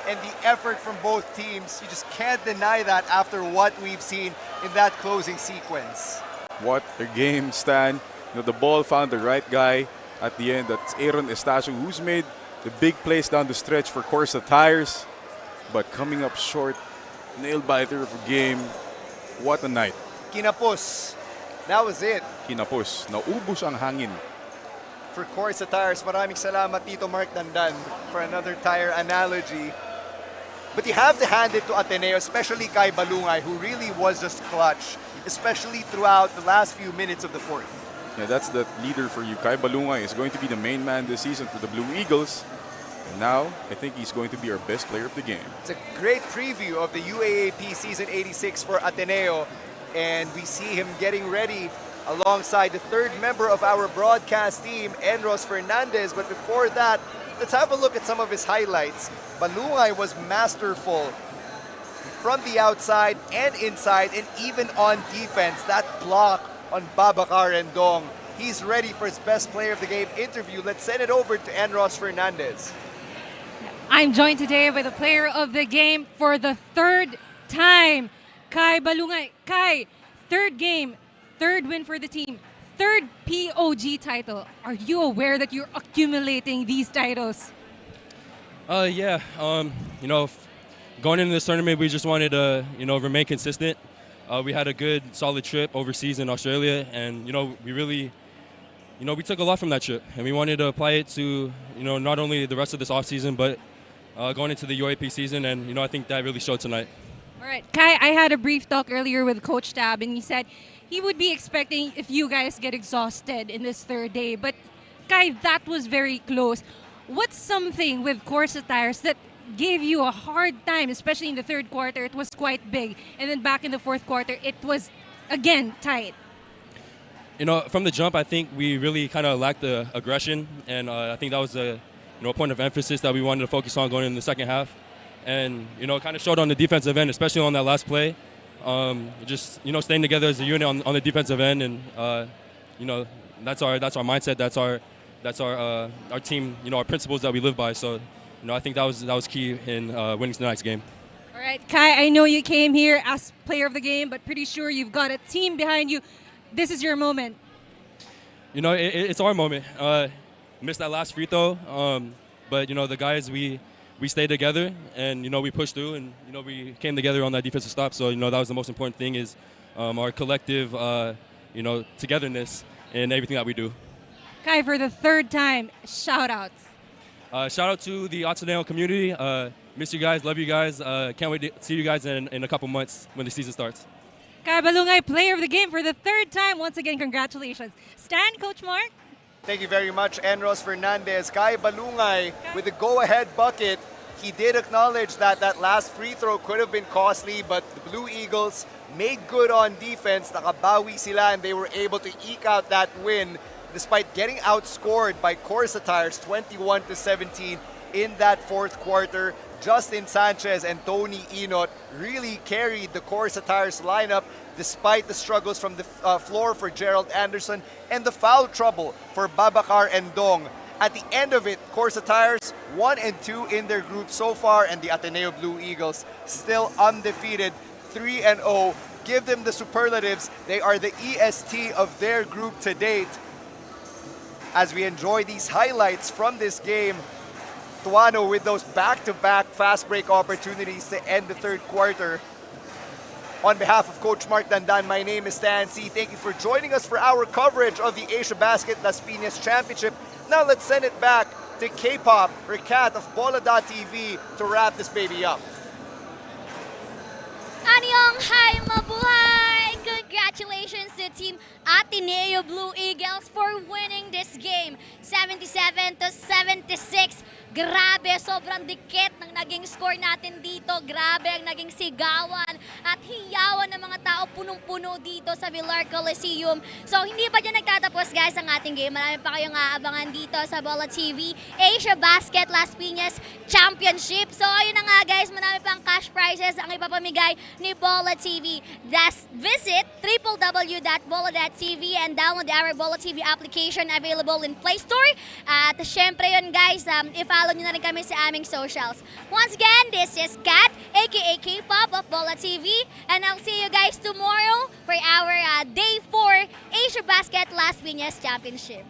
and the effort from both teams, you just can't deny that after what we've seen in that closing sequence. What a game, Stan. You know, the ball found the right guy at the end. That's Aaron Estastro, who's made the big plays down the stretch for CORSA Tires. But coming up short, nail-biter of a game. What a night. Kinapos. That was it. Kinapos. Naubos ang hangin. For CORSA Tires, maraming salamat Tito Mark Dandan for another tire analogy. But you have to hand it to Ateneo, especially Kai Balungay, who really was just clutch, especially throughout the last few minutes of the fourth. Yeah, that's the leader for you. Kai Balungay is going to be the main man this season for the Blue Eagles. And now, I think he's going to be our best player of the game. It's a great preview of the UAAP Season 86 for Ateneo. And we see him getting ready alongside the third member of our broadcast team, Enros Fernandez. But before that, let's have a look at some of his highlights. Balungay was masterful from the outside and inside, and even on defense. That block on Babacar Rendong. He's ready for his best player of the game interview. Let's send it over to Enros Fernandez. I'm joined today by the player of the game for the third time, Kai Balungay. Kai, third game, third win for the team, third POG title. Are you aware that you're accumulating these titles? Yeah. Going into this tournament, we just wanted to, remain consistent. We had a good, solid trip overseas in Australia, and we really, we took a lot from that trip, and we wanted to apply it to, not only the rest of this off season, but going into the UAP season, and I think that really showed tonight. All right, Kai, I had a brief talk earlier with Coach Tab, and he said he would be expecting if you guys get exhausted in this third day. But Kai, that was very close. What's something with CORSA tires that gave you a hard time, especially in the third quarter? It was quite big, and then back in the fourth quarter, it was again tight. From the jump, I think we really kind of lacked the aggression, and I think that was a point of emphasis that we wanted to focus on going in the second half. And it kind of showed on the defensive end, especially on that last play. Just staying together as a unit on the defensive end, and that's our mindset. That's our team. Our principles that we live by. So I think that was key in winning tonight's game. All right, Kai, I know you came here as player of the game, but pretty sure you've got a team behind you. This is your moment. It's our moment. Missed that last free throw, but the guys, we stayed together, and we pushed through, and we came together on that defensive stop. So that was the most important thing, is our collective togetherness in everything that we do. Kai, for the third time, shout outs. Shout out to the Ateneo community. Miss you guys, love you guys. Can't wait to see you guys in a couple months when the season starts. Kai Balungay, player of the game for the third time. Once again, congratulations. Stan, Coach Mark. Thank you very much, Enros Fernandez. Kai Balungay with the go-ahead bucket. He did acknowledge that that last free throw could have been costly, but the Blue Eagles made good on defense. Nakabawi sila, and they were able to eke out that win despite getting outscored by CORSA Tires 21-17 in that fourth quarter. Justin Sanchez and Tony Inot really carried the CORSA Tires lineup despite the struggles from the floor for Gerald Anderson and the foul trouble for Babacar and Dong. At the end of it, CORSA Tires 1-2 in their group so far, and the Ateneo Blue Eagles still undefeated, 3-0. Give them the superlatives. They are the EST of their group to date. As we enjoy these highlights from this game, Tuano with those back-to-back fast break opportunities to end the third quarter. On behalf of Coach Mark Dandan, my name is Stan C. Thank you for joining us for our coverage of the Asiabasket Las Piñas Championship. Now let's send it back to K-Pop, or Kat of Bola.tv, to wrap this baby up. Anyong Hai Mabuhay! Congratulations to Team Ateneo Blue Eagles for winning this game. 77-76. Grabe, sobrang dikit ng naging score natin dito. Grabe ang naging sigawan at hiyawan ng mga tao, punong-puno dito sa Villar Coliseum. So hindi pa dyan nagtatapos, guys, ang ating game. Marami pa kayong aabangan dito sa Bola TV Asiabasket Las Piñas Championship. So ayun na nga, guys, marami pang cash prizes ang ipapamigay ni Bola TV. Just visit www.bola.tv and download our Bola TV application available in Play Store. At syempre yun, guys, follow nyo na rin kami sa aming socials. Once again, this is Kat, aka K-Pop of Bola TV, and I'll see you guys tomorrow for our Day 4 Asiabasket Las Piñas Championship.